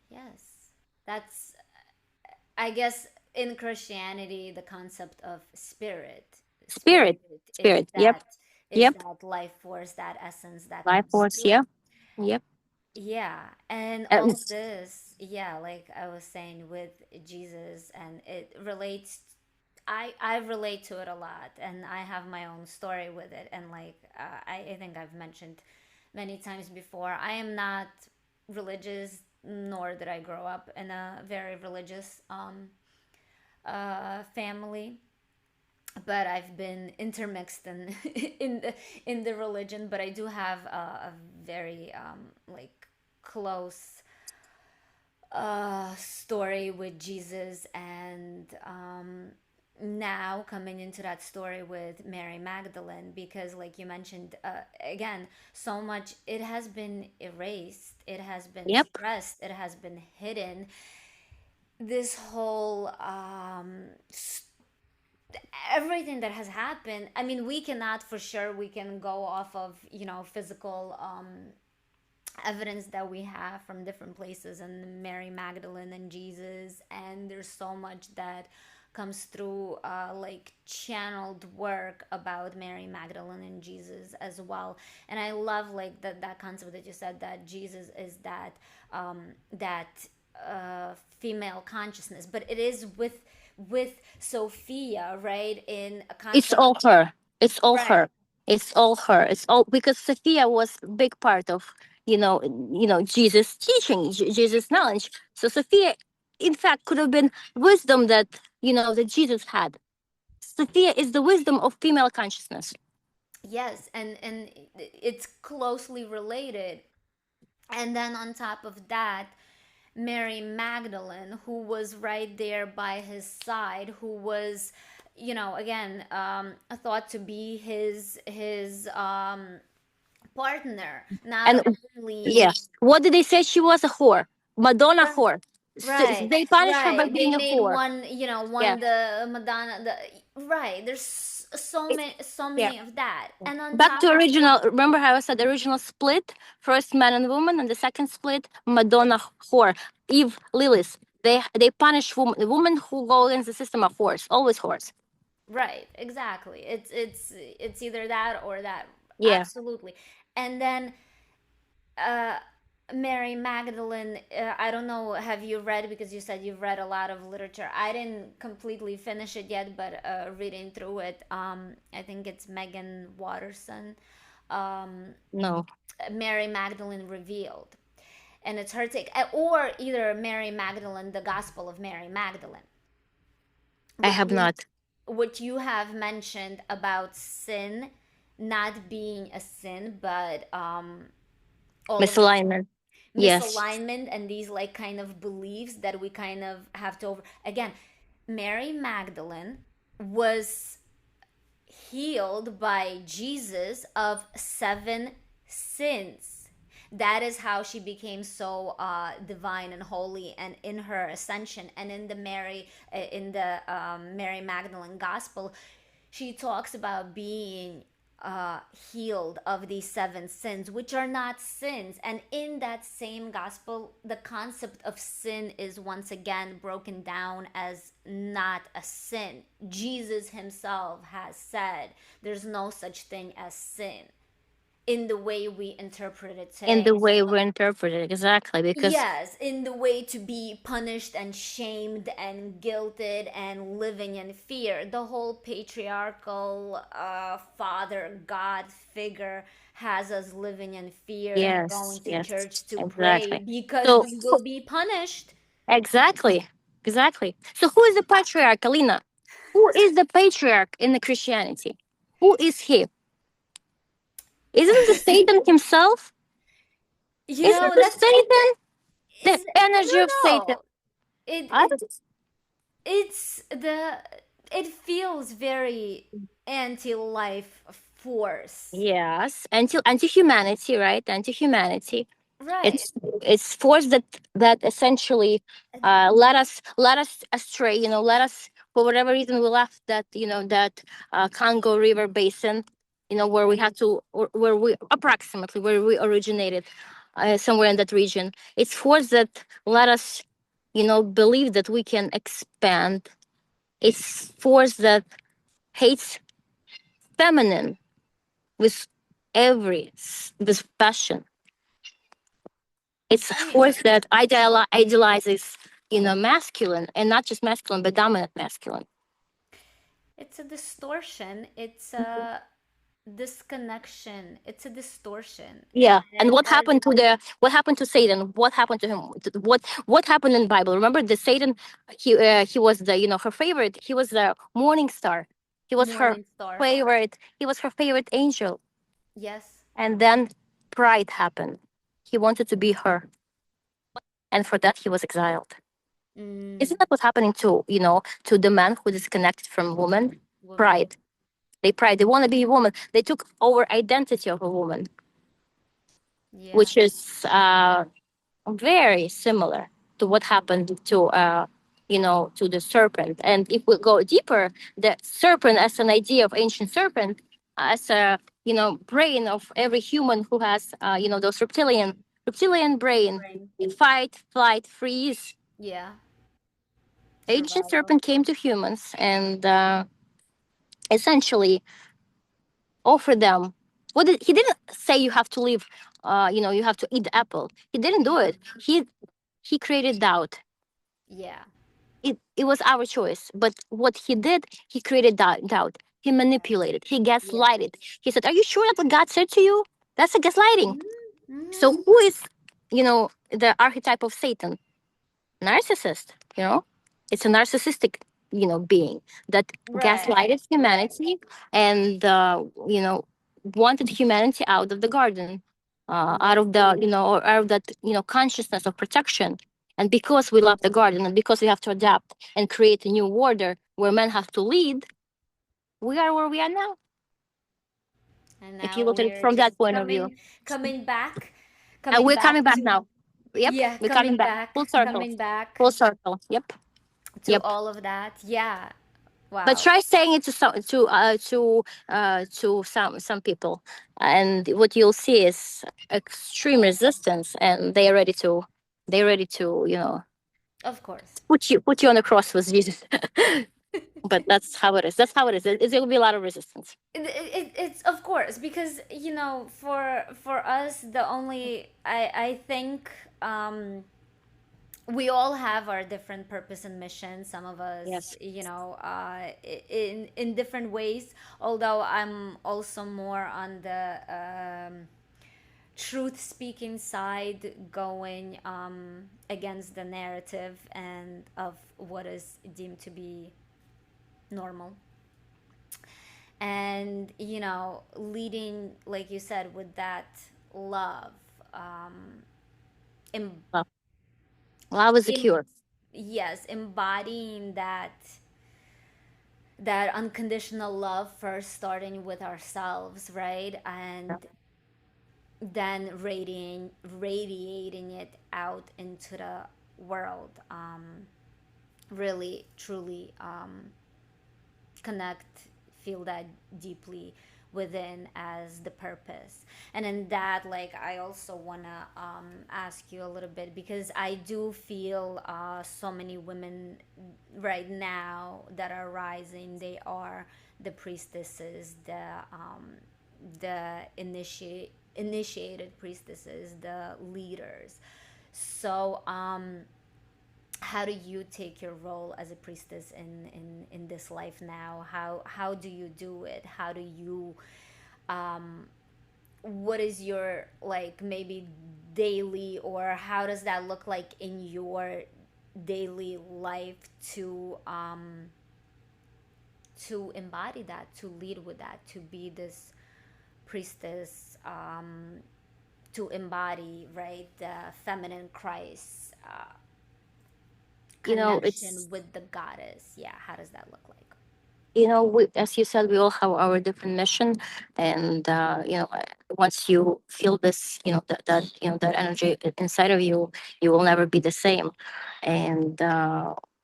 Yes. That's, I guess, in Christianity, the concept of spirit Spirit. Spirit. Yep. is Yep. that life force, that essence that Life comes force. through. Yep. Yep. Yeah, and And all this, yeah, like I was saying with Jesus, and it relates. I relate to it a lot, and I have my own story with it, and like I think I've mentioned many times before, I am not religious, nor did I grow up in a very religious family, but I've been intermixed in in the religion. But I do have a very like close story with Jesus, and now coming into that story with Mary Magdalene, because like you mentioned, again, so much it has been erased, it has been Yep. suppressed, it has been hidden. This whole everything that has happened, I mean, we cannot for sure, we can go off of, physical evidence that we have from different places, and Mary Magdalene and Jesus, and there's so much that comes through like channeled work about Mary Magdalene and Jesus as well. And I love like that concept that you said, that Jesus is that female consciousness, but it is with Sophia, right, in a It's concept. all her. It's all Right. her. It's all her. It's all because Sophia was a big part of Jesus teaching, Jesus knowledge. So Sophia, in fact, could have been wisdom that that Jesus had. Sophia is the wisdom of female consciousness. Yes, and it's closely related. And then on top of that, Mary Magdalene, who was right there by his side, who was, again, thought to be his partner, not And only. yeah, what did they say? She was a whore, Madonna Right, whore. right, They punished her by right. They being a made whore. one, Yeah. one the Madonna, right. There's It- so yeah. many of that, and on Back top to of that. original. Remember how I said the original split? First man and woman, and the second split, Madonna whore, Eve Lilith. They punish woman. The woman who go against the system of whores, always whores. Right, exactly. It's either that or that. Yeah. Absolutely. And then uh Mary Magdalene, I don't know, have you read, because you said you've read a lot of literature. I didn't completely finish it yet, but reading through it, I think it's Megan Watterson, um No, Mary Magdalene Revealed. And it's her take, or either Mary Magdalene, the Gospel of Mary Magdalene, I what have you not. what you have mentioned about sin not being a sin, but all of these Misalignment. Yes. misalignment and these like kind of beliefs that we kind of have to over again. Mary Magdalene was healed by Jesus of 7 sins. That is how she became so divine and holy, and in her ascension, and in the Mary Magdalene gospel, she talks about being healed of these 7 sins, which are not sins. And in that same gospel, the concept of sin is once again broken down as not a sin. Jesus himself has said there's no such thing as sin in the way we interpret it In today. the way we interpret it, exactly, because Yes, in the way to be punished and shamed and guilted and living in fear. The whole patriarchal father God figure has us living in fear and yes, going to yes, church to pray exactly. because So we will be punished. exactly, exactly. So who is the patriarch, Alina? Who is the patriarch in the Christianity? Who is he? Isn't the Satan himself? Isn't the That's Satan the I energy of don't Satan? know. It I it it's the it feels very anti-life force. Yes, anti humanity, right? Anti humanity. Right. It's force that essentially let us astray. Let us, for whatever reason, we left that Congo River basin. Where we had to, or where we approximately where we originated, somewhere in that region. It's force that let us, believe that we can expand. It's force that hates feminine with with passion. It's a I mean, force that idealizes, masculine, and not just masculine, but dominant masculine. it's a distortion. It's a disconnection. It's a distortion. And Yeah. And it has. what happened to Satan? What happened to him? What happened in the Bible? Remember the Satan, he was the, her favorite. He was the morning star. He was her Morning Star. favorite. He was her favorite angel. Yes. And then pride happened. He wanted to be her, and for that he was exiled. Mm, Isn't that what's happening to, to the man who disconnected from woman? woman. Pride. They want to be a woman. They took over identity of a woman, Yeah. which is very similar to what happened to to the serpent. And if we go deeper, the serpent as an idea of ancient serpent, as a brain of every human who has those reptilian brain, fight, flight, freeze. Yeah. Ancient Survival. serpent came to humans and essentially offered them. He didn't say you have to live, you have to eat the apple. He didn't do it. He created doubt. Yeah. It was our choice. But what he did, he created doubt. He manipulated. He Yeah. gaslighted. He said, "Are you sure that's what God said to you?" That's a gaslighting. Mm-hmm. So who is, the archetype of Satan? Narcissist. It's a narcissistic, being that Right. gaslighted humanity and wanted humanity out of the garden, out Yeah. of the or out of that consciousness of protection. And because we love the garden and because we have to adapt and create a new order where men have to lead, we are where we are now. And If you now look at it we're from that just point of view, coming back, and coming we're back coming back to, now. Yep, yeah, we're coming back full circle, coming back full circle. Yep, to yep. all of that. Yeah. But Wow. try saying it to some people, and what you'll see is extreme resistance, and they're ready to Of course. put you on the cross with Jesus. But that's how it is. That's how it is. There will be a lot of resistance. It's of course because for us the only I think we all have our different purpose and mission. Some of us, Yes. in different ways. Although I'm also more on the truth speaking side, going against the narrative and of what is deemed to be normal, and leading, like you said, with that love, em- Well, love is a em- cure. yes, embodying that unconditional love, first starting with ourselves, right? And then radiating it out into the world, really truly connect, feel that deeply within as the purpose. And in that, like, I also want to ask you a little bit, because I do feel so many women right now that are rising, they are the priestesses, the initiated priestesses, the leaders. So how do you take your role as a priestess in this life now? How do you do it? How do you what is your, like, maybe daily, or how does that look like in your daily life to embody that, to lead with that, to be this priestess, to embody, right, the feminine Christ, connection It's with the goddess. Yeah, how does that look like? as you said, we all have our different mission, and once you feel this, that energy inside of you, you will never be the same. And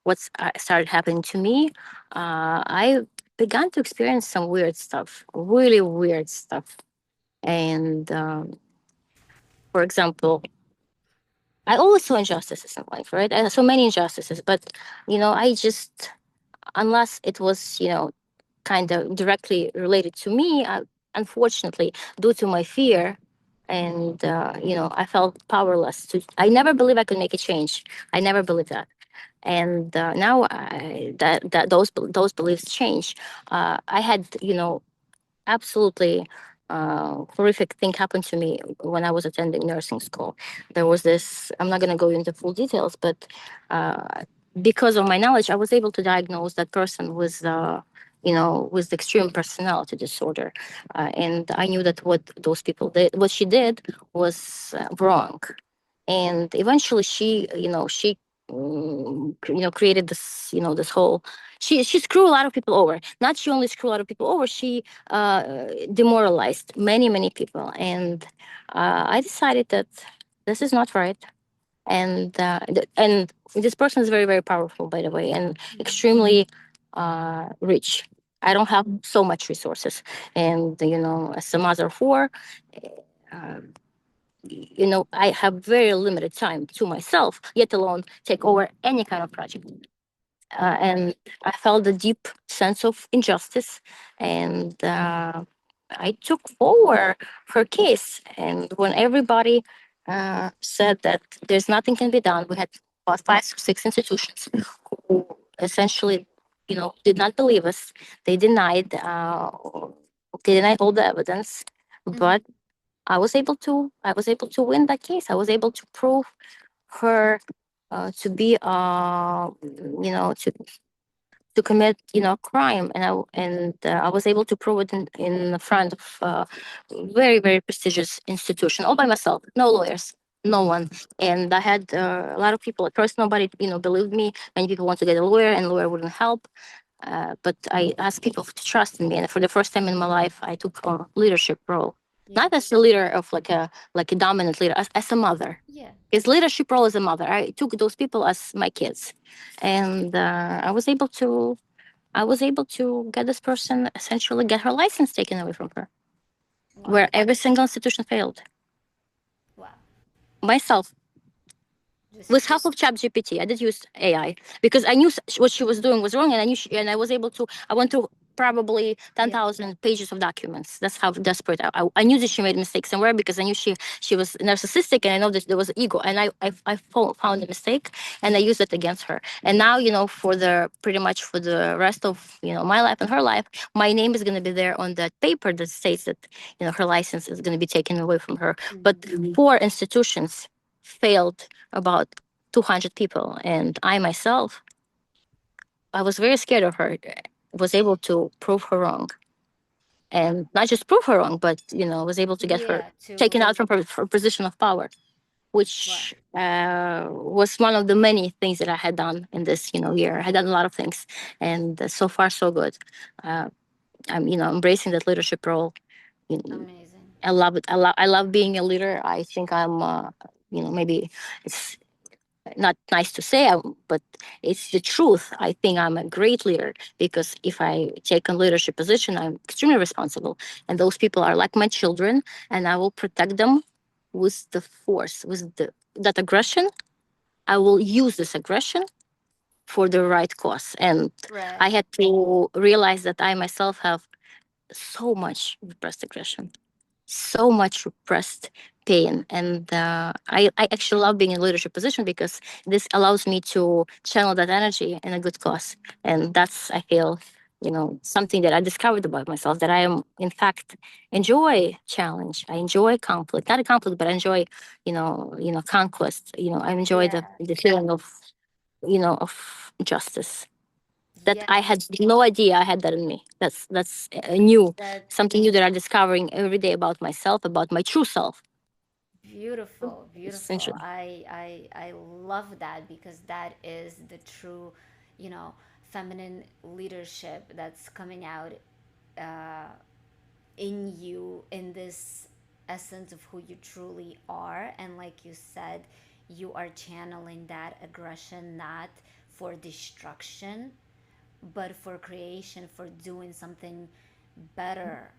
what's started happening to me, I began to experience some weird stuff, really weird stuff. And for example, I always saw injustices in life, right? I saw many injustices, but I just, unless it was kind of directly related to me, unfortunately, due to my fear. And I felt powerless to. I never believed I could make a change. I never believed that. And now that those beliefs change. I had absolutely horrific thing happened to me when I was attending nursing school. There was this, I'm not going to go into full details, but uh, because of my knowledge, I was able to diagnose that person with extreme personality disorder. And I knew that what those people did, what she did was wrong. And eventually she created this, this whole. She screwed a lot of people over. Not she only screwed a lot of people over. She demoralized many people, and I decided that this is not right. And this person is very very powerful, by the way, and extremely rich. I don't have so much resources, and as a mother of four, uh, I have very limited time to myself, yet alone take over any kind of project. And I felt a deep sense of injustice, and I took forward her case. And when everybody said that there's nothing can be done, we had about 5 or 6 institutions who essentially, did not believe us. They denied all the evidence, Mm-hmm. but I was able to win that case. I was able to prove her to be to commit crime, and I was able to prove it in front of very very prestigious institution, all by myself, no lawyers, no one. And I had a lot of people at first, nobody believed me. Many people want to get a lawyer, and lawyer wouldn't help. But I asked people to trust in me, and for the first time in my life, I took a leadership role, Yeah. not as a leader of like a dominant leader, as a mother. Yeah. His leadership role as a mother. I took those people as my kids, and I was able to get this person, essentially get her license taken away from her, Wow. where every single institution failed. Wow. Myself, Just with help of ChatGPT, I did use AI because I knew what she was doing was wrong, and I was able to. I went through probably ten yeah. thousand pages of documents. That's how desperate I knew that she made a mistake somewhere, because I knew she was narcissistic, and I know that there was ego, and I found a mistake, and I used it against her. And now, for the pretty much for the rest of my life and her life, my name is going to be there on that paper that states that her license is going to be taken away from her. But Mm-hmm. 4 institutions failed about 200 people, and I myself, I was very scared of her. Was able to prove her wrong, and not just prove her wrong, but was able to get her Yeah. taken To. out from her position of power, Wow. which was one of the many things that I had done in this year. I had done a lot of things, and so far so good. uh, I'm embracing that leadership role. You know, Amazing. I love it. I love being a leader. I think I'm maybe it's not nice to say, but it's the truth. I think I'm a great leader, because if I take a leadership position, I'm extremely responsible. And those people are like my children, and I will protect them with the force, with that aggression. I will use this aggression for the right cause. And I Right. had to realize that I myself have so much repressed aggression, so much repressed pain. And I actually love being in a leadership position, because this allows me to channel that energy in a good cause. And that's, I feel, something that I discovered about myself, that I am, in fact, enjoy challenge. I enjoy conflict, not a conflict, but I enjoy, conquest. I enjoy the, Yeah. the feeling of justice, that Yeah. I had no idea I had that in me. That's a new, That something new that I'm discovering every day about myself, about my true self. beautiful, beautiful. Essentially, I love that, because that is the true, feminine leadership that's coming out in you, in this essence of who you truly are. And like you said, you are channeling that aggression not for destruction, but for creation, for doing something better,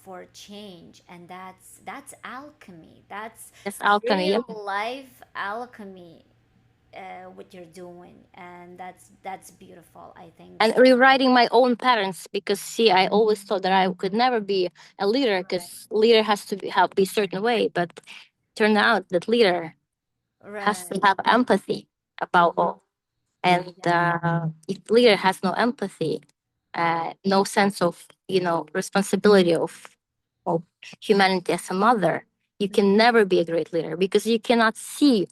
for change. And that's alchemy. That's that's alchemy. real Yep. life alchemy. What you're doing, and that's beautiful, I think. And rewriting my own patterns, because see, I always thought that I could never be a leader, Right. because leader has to be certain way. But turned out that leader has Right. to have empathy about all. And Yeah. if leader has no empathy, no sense of responsibility of humanity as a mother, you can never be a great leader, because you cannot see.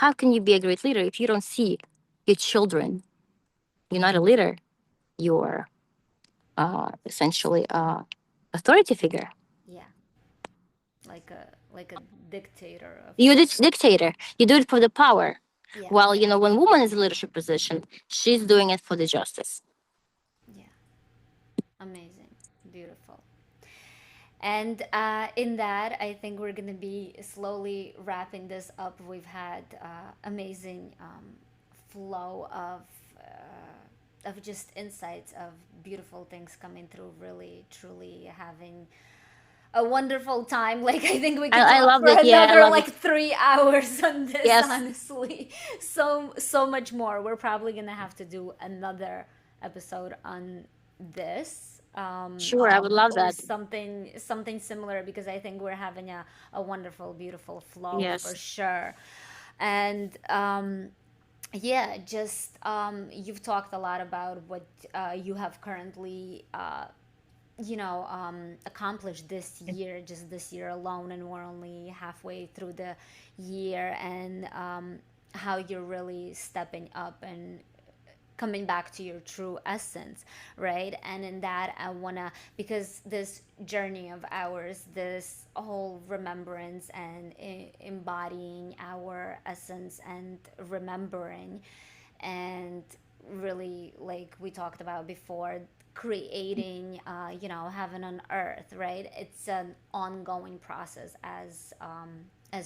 How can you be a great leader if you don't see your children? You're not a leader. You're essentially a authority figure. Yeah. Like a dictator of You're some. the dictator. You do it for the power. Yeah. While, when woman is in leadership position, she's doing it for the justice. Yeah. Amazing. Beautiful. And in that, I think we're going to be slowly wrapping this up. We've had amazing flow of just insights of beautiful things coming through. Really, truly having a wonderful time. Like I think we could I talk loved for it. Yeah, I another loved like it. 3 hours on this. Yes. Honestly, so much more. We're probably gonna have to do another episode on this. Sure, I would love Or that. something similar because I think we're having a wonderful, beautiful flow for Yes. sure. And yeah, just you've talked a lot about what you have currently accomplished this year, just this year alone, and we're only halfway through the year, and how you're really stepping up and coming back to your true essence, right? And in that, I wanna, because this journey of ours, this whole remembrance and embodying our essence and remembering, and really, like we talked about before, creating, heaven on earth, right? It's an ongoing process as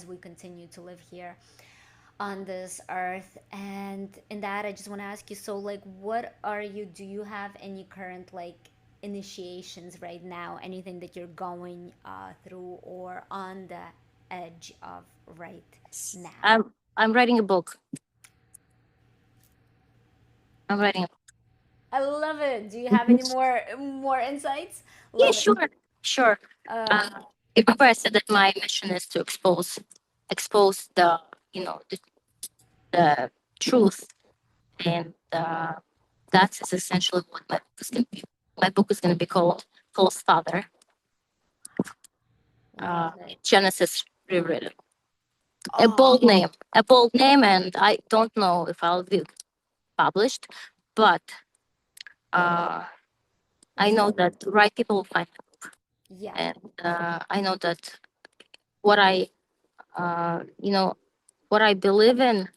we continue to live here on this earth. And in that, I just want to ask you, so like, what are you, do you have any current like initiations right now, anything that you're going through or on the edge of right now? I'm writing a book. I'm writing a book. I love it. Do you have any more insights? Yeah, Love it. sure. Sure. uh Uh, Remember I said that my mission is to expose the truth, and that is essentially what my book is going to be. My book is going to be called False Father, love it. Genesis Rewritten. Oh, A bold name, and I don't know if I'll be published, but uh, I it's know good. that the right people will find it, Yeah. and I know that what you know, what I believe in,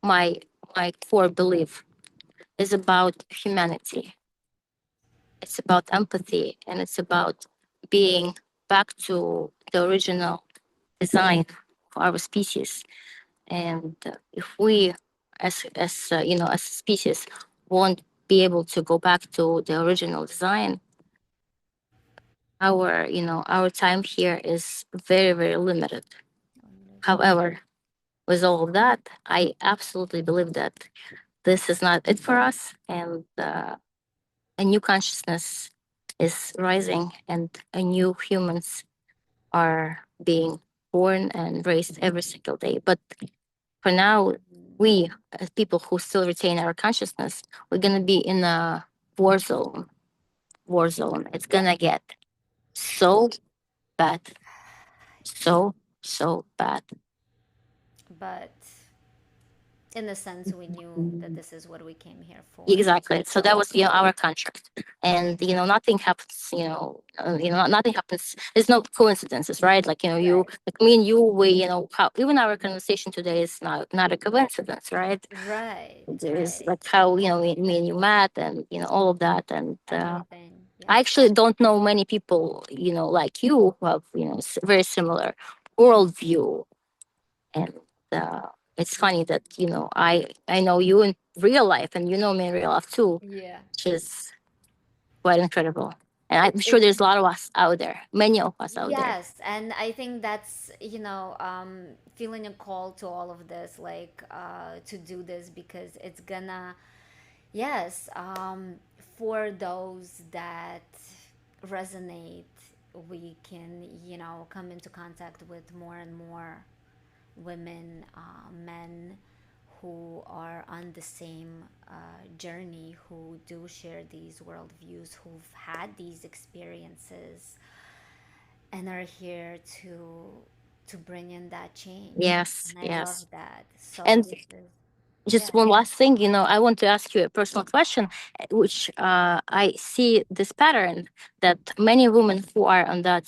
my my core belief is about humanity. It's about empathy, and it's about being back to the original design for our species. And if we, as a species, won't be able to go back to the original design, our time here is very, very limited. However, with all of that, I absolutely believe that this is not it for us, and a new consciousness is rising, and a new humans are being born and raised every single day. But for now, we, as people who still retain our consciousness, we're gonna be in a war zone. War zone. It's gonna get so bad, so bad. But in the sense, we knew that this is what we came here for. Exactly. So that was, our contract, and nothing happens. Nothing happens. There's no coincidences, right? Like, you, Right. like me and you, we, how even our conversation today is not a coincidence, right? Right. There's Right. like how, me and you met, and all of that, and Everything. I Yeah. actually don't know many people, like you, who have, very similar worldview. And uh, it's funny that, I know you in real life, and you know me in real life too, Yeah. which is quite incredible. And I'm sure It's there's a lot of us out there, many of us out there. yes, and I think that's, feeling a call to all of this, like to do this because it's gonna, yes, for those that resonate, we can, come into contact with more and more women, men who are on the same journey, who do share these worldviews, who've had these experiences, and are here to bring in that change. Yes, And I love yes. that. So And this is, yeah, just one last thing, I want to ask you a personal question, which I see this pattern that many women who are on that,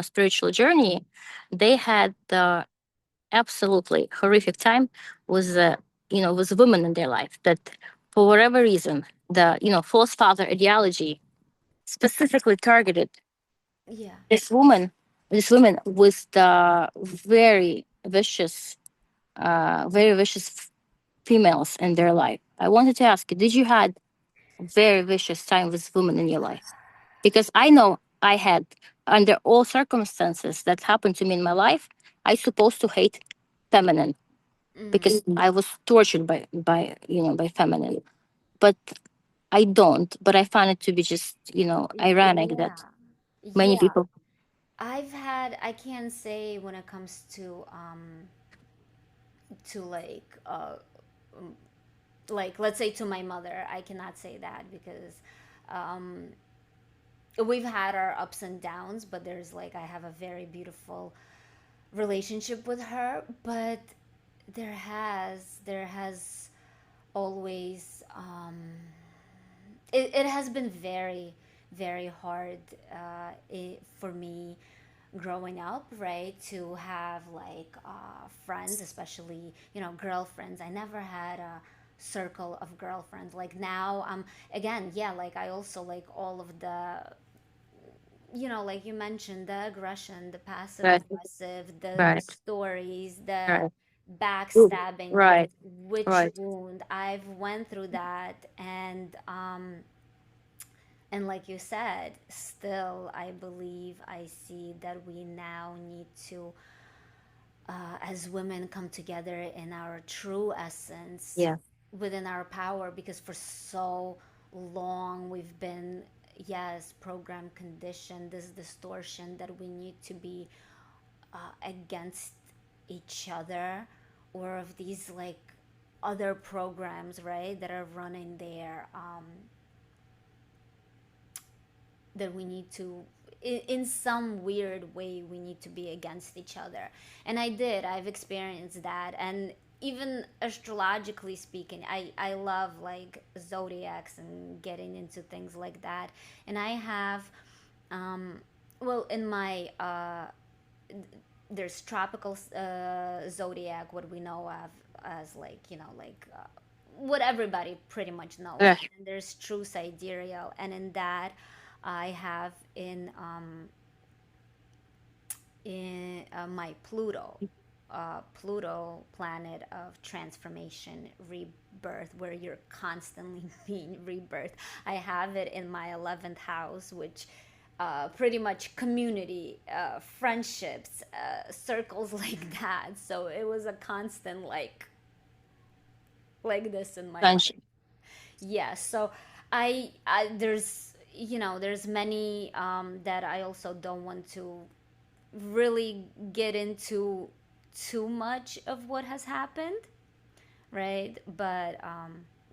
spiritual journey, they had the absolutely horrific time with with women in their life, that for whatever reason, the false father ideology specifically targeted Yeah. this woman, with the very vicious females in their life. I wanted to ask you, did you had a very vicious time with women in your life? Because I know I had, under all circumstances that happened to me in my life, I supposed to hate feminine because I was tortured by feminine. But I don't. But I find it to be just ironic that Yeah. many Yeah. people. I can't say when it comes to like let's say to my mother, I cannot say that because um we've had our ups and downs, but there's like I have a very beautiful relationship with her, but there has always it has been very very hard for me growing up, right, to have like friends, especially girlfriends. I never had a circle of girlfriends. Like now again, yeah, like I also like all of the like you mentioned, the aggression, the passive Right, aggressive, the right, stories, the right. Ooh, backstabbing, the right, witch right. wound. I've went through that, and like you said, still I believe I see that we now need to as women come together in our true essence Yeah, within our power, because for so long we've been, yes, program conditioned, this distortion that we need to be against each other, or of these like other programs, right, that are running there, that we need to, in some weird way, we need to be against each other. And I've experienced that. And even astrologically speaking, I love like zodiacs and getting into things like that. And I have um well, in my there's tropical zodiac, what we know of as like what everybody pretty much knows. right. And there's true sidereal, and in that I have in my Pluto planet of transformation, rebirth, where you're constantly being rebirth. I have it in my 11th house, which pretty much community, friendships, circles like that. So it was a constant like this in my life. Friendship. Yeah. So I there's there's many that I also don't want to really get into too much of what has happened, right? But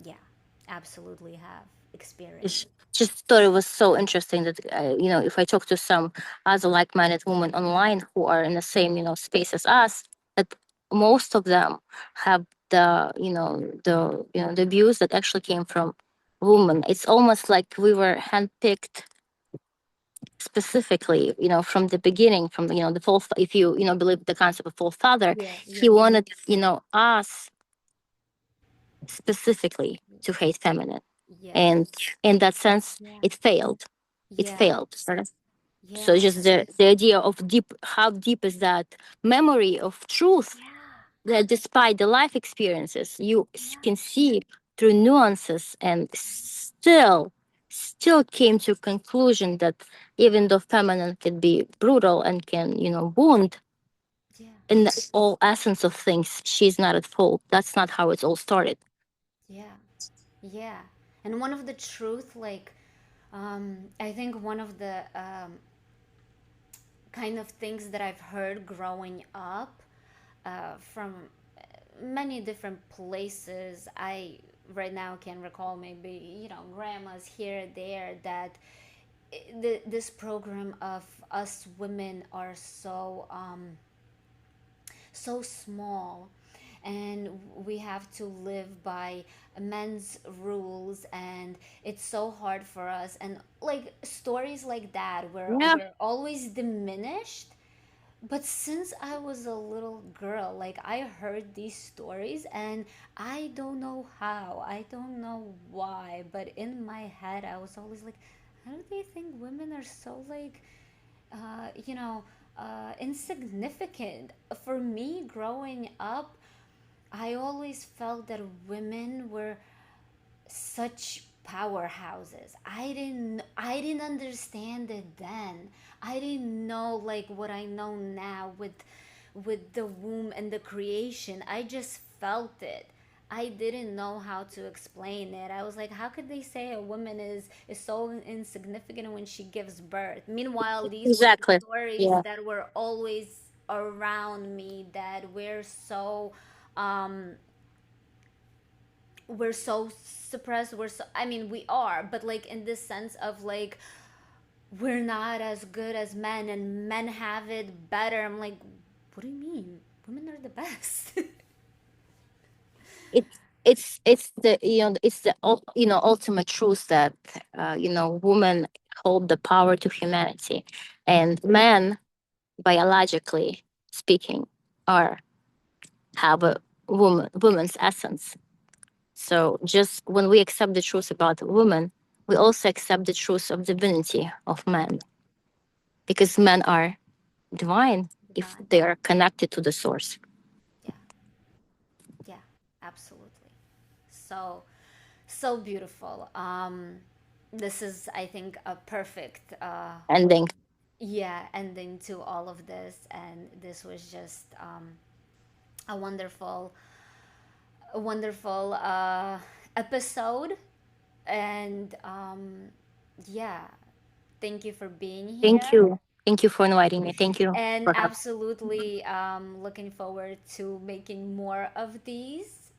yeah, absolutely have Just, experienced. just thought it was so interesting that if I talk to some other like-minded women online who are in the same space as us, that most of them have the abuse that actually came from women. It's almost like we were handpicked specifically, from the beginning, from the false. If you believe the concept of false father, Yeah, he yeah, wanted us specifically to hate feminine, yeah, and in that sense, yeah, it failed. It yeah, failed. So yeah, just the idea of deep, how deep is that memory of truth, yeah, that despite the life experiences, you yeah, can see through nuances and still came to conclusion that even though feminine can be brutal and can wound, yeah, in the all essence of things, she's not at fault. That's not how it's all started. yeah, yeah. And one of the truth, like, I think one of the kind of things that I've heard growing up from many different places. I right now can recall maybe grandmas here there, that this program of us women are so small, and we have to live by men's rules, and it's so hard for us, and like stories like that where Yeah, we're always diminished But since I was a little girl, like I heard these stories and I don't know how, I don't know why, but in my head I was always like, how do they think women are so like, uh, you know, insignificant? For me growing up, I always felt that women were such powerhouses. I didn't understand it then. I didn't know like what I know now with the womb and the creation. I just felt it. I didn't know how to explain it. I was like, how could they say a woman is so insignificant when she gives birth? Meanwhile, these were the Exactly. stories Yeah. that were always around me, that we're so suppressed. I mean, we are, but like in this sense of like we're not as good as men and men have it better. I'm like, what do you mean? Women are the best. It's the, it's the ultimate truth that women hold the power to humanity, and men, biologically speaking, are have a woman's essence. So just when we accept the truth about women, we also accept the truth of divinity of men, because men are divine if Divine. they are connected to the source. Yeah, yeah, absolutely. So beautiful. This is, I think, a perfect Ending. yeah, ending to all of this, and this was just a wonderful episode. And yeah, thank you for being Thank here. you. Thank you for inviting me. Thank you And for having. absolutely looking forward to making more of these.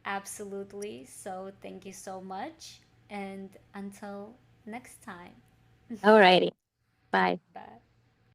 Absolutely. So thank you so much. And until next time. Alrighty. Bye. Bye.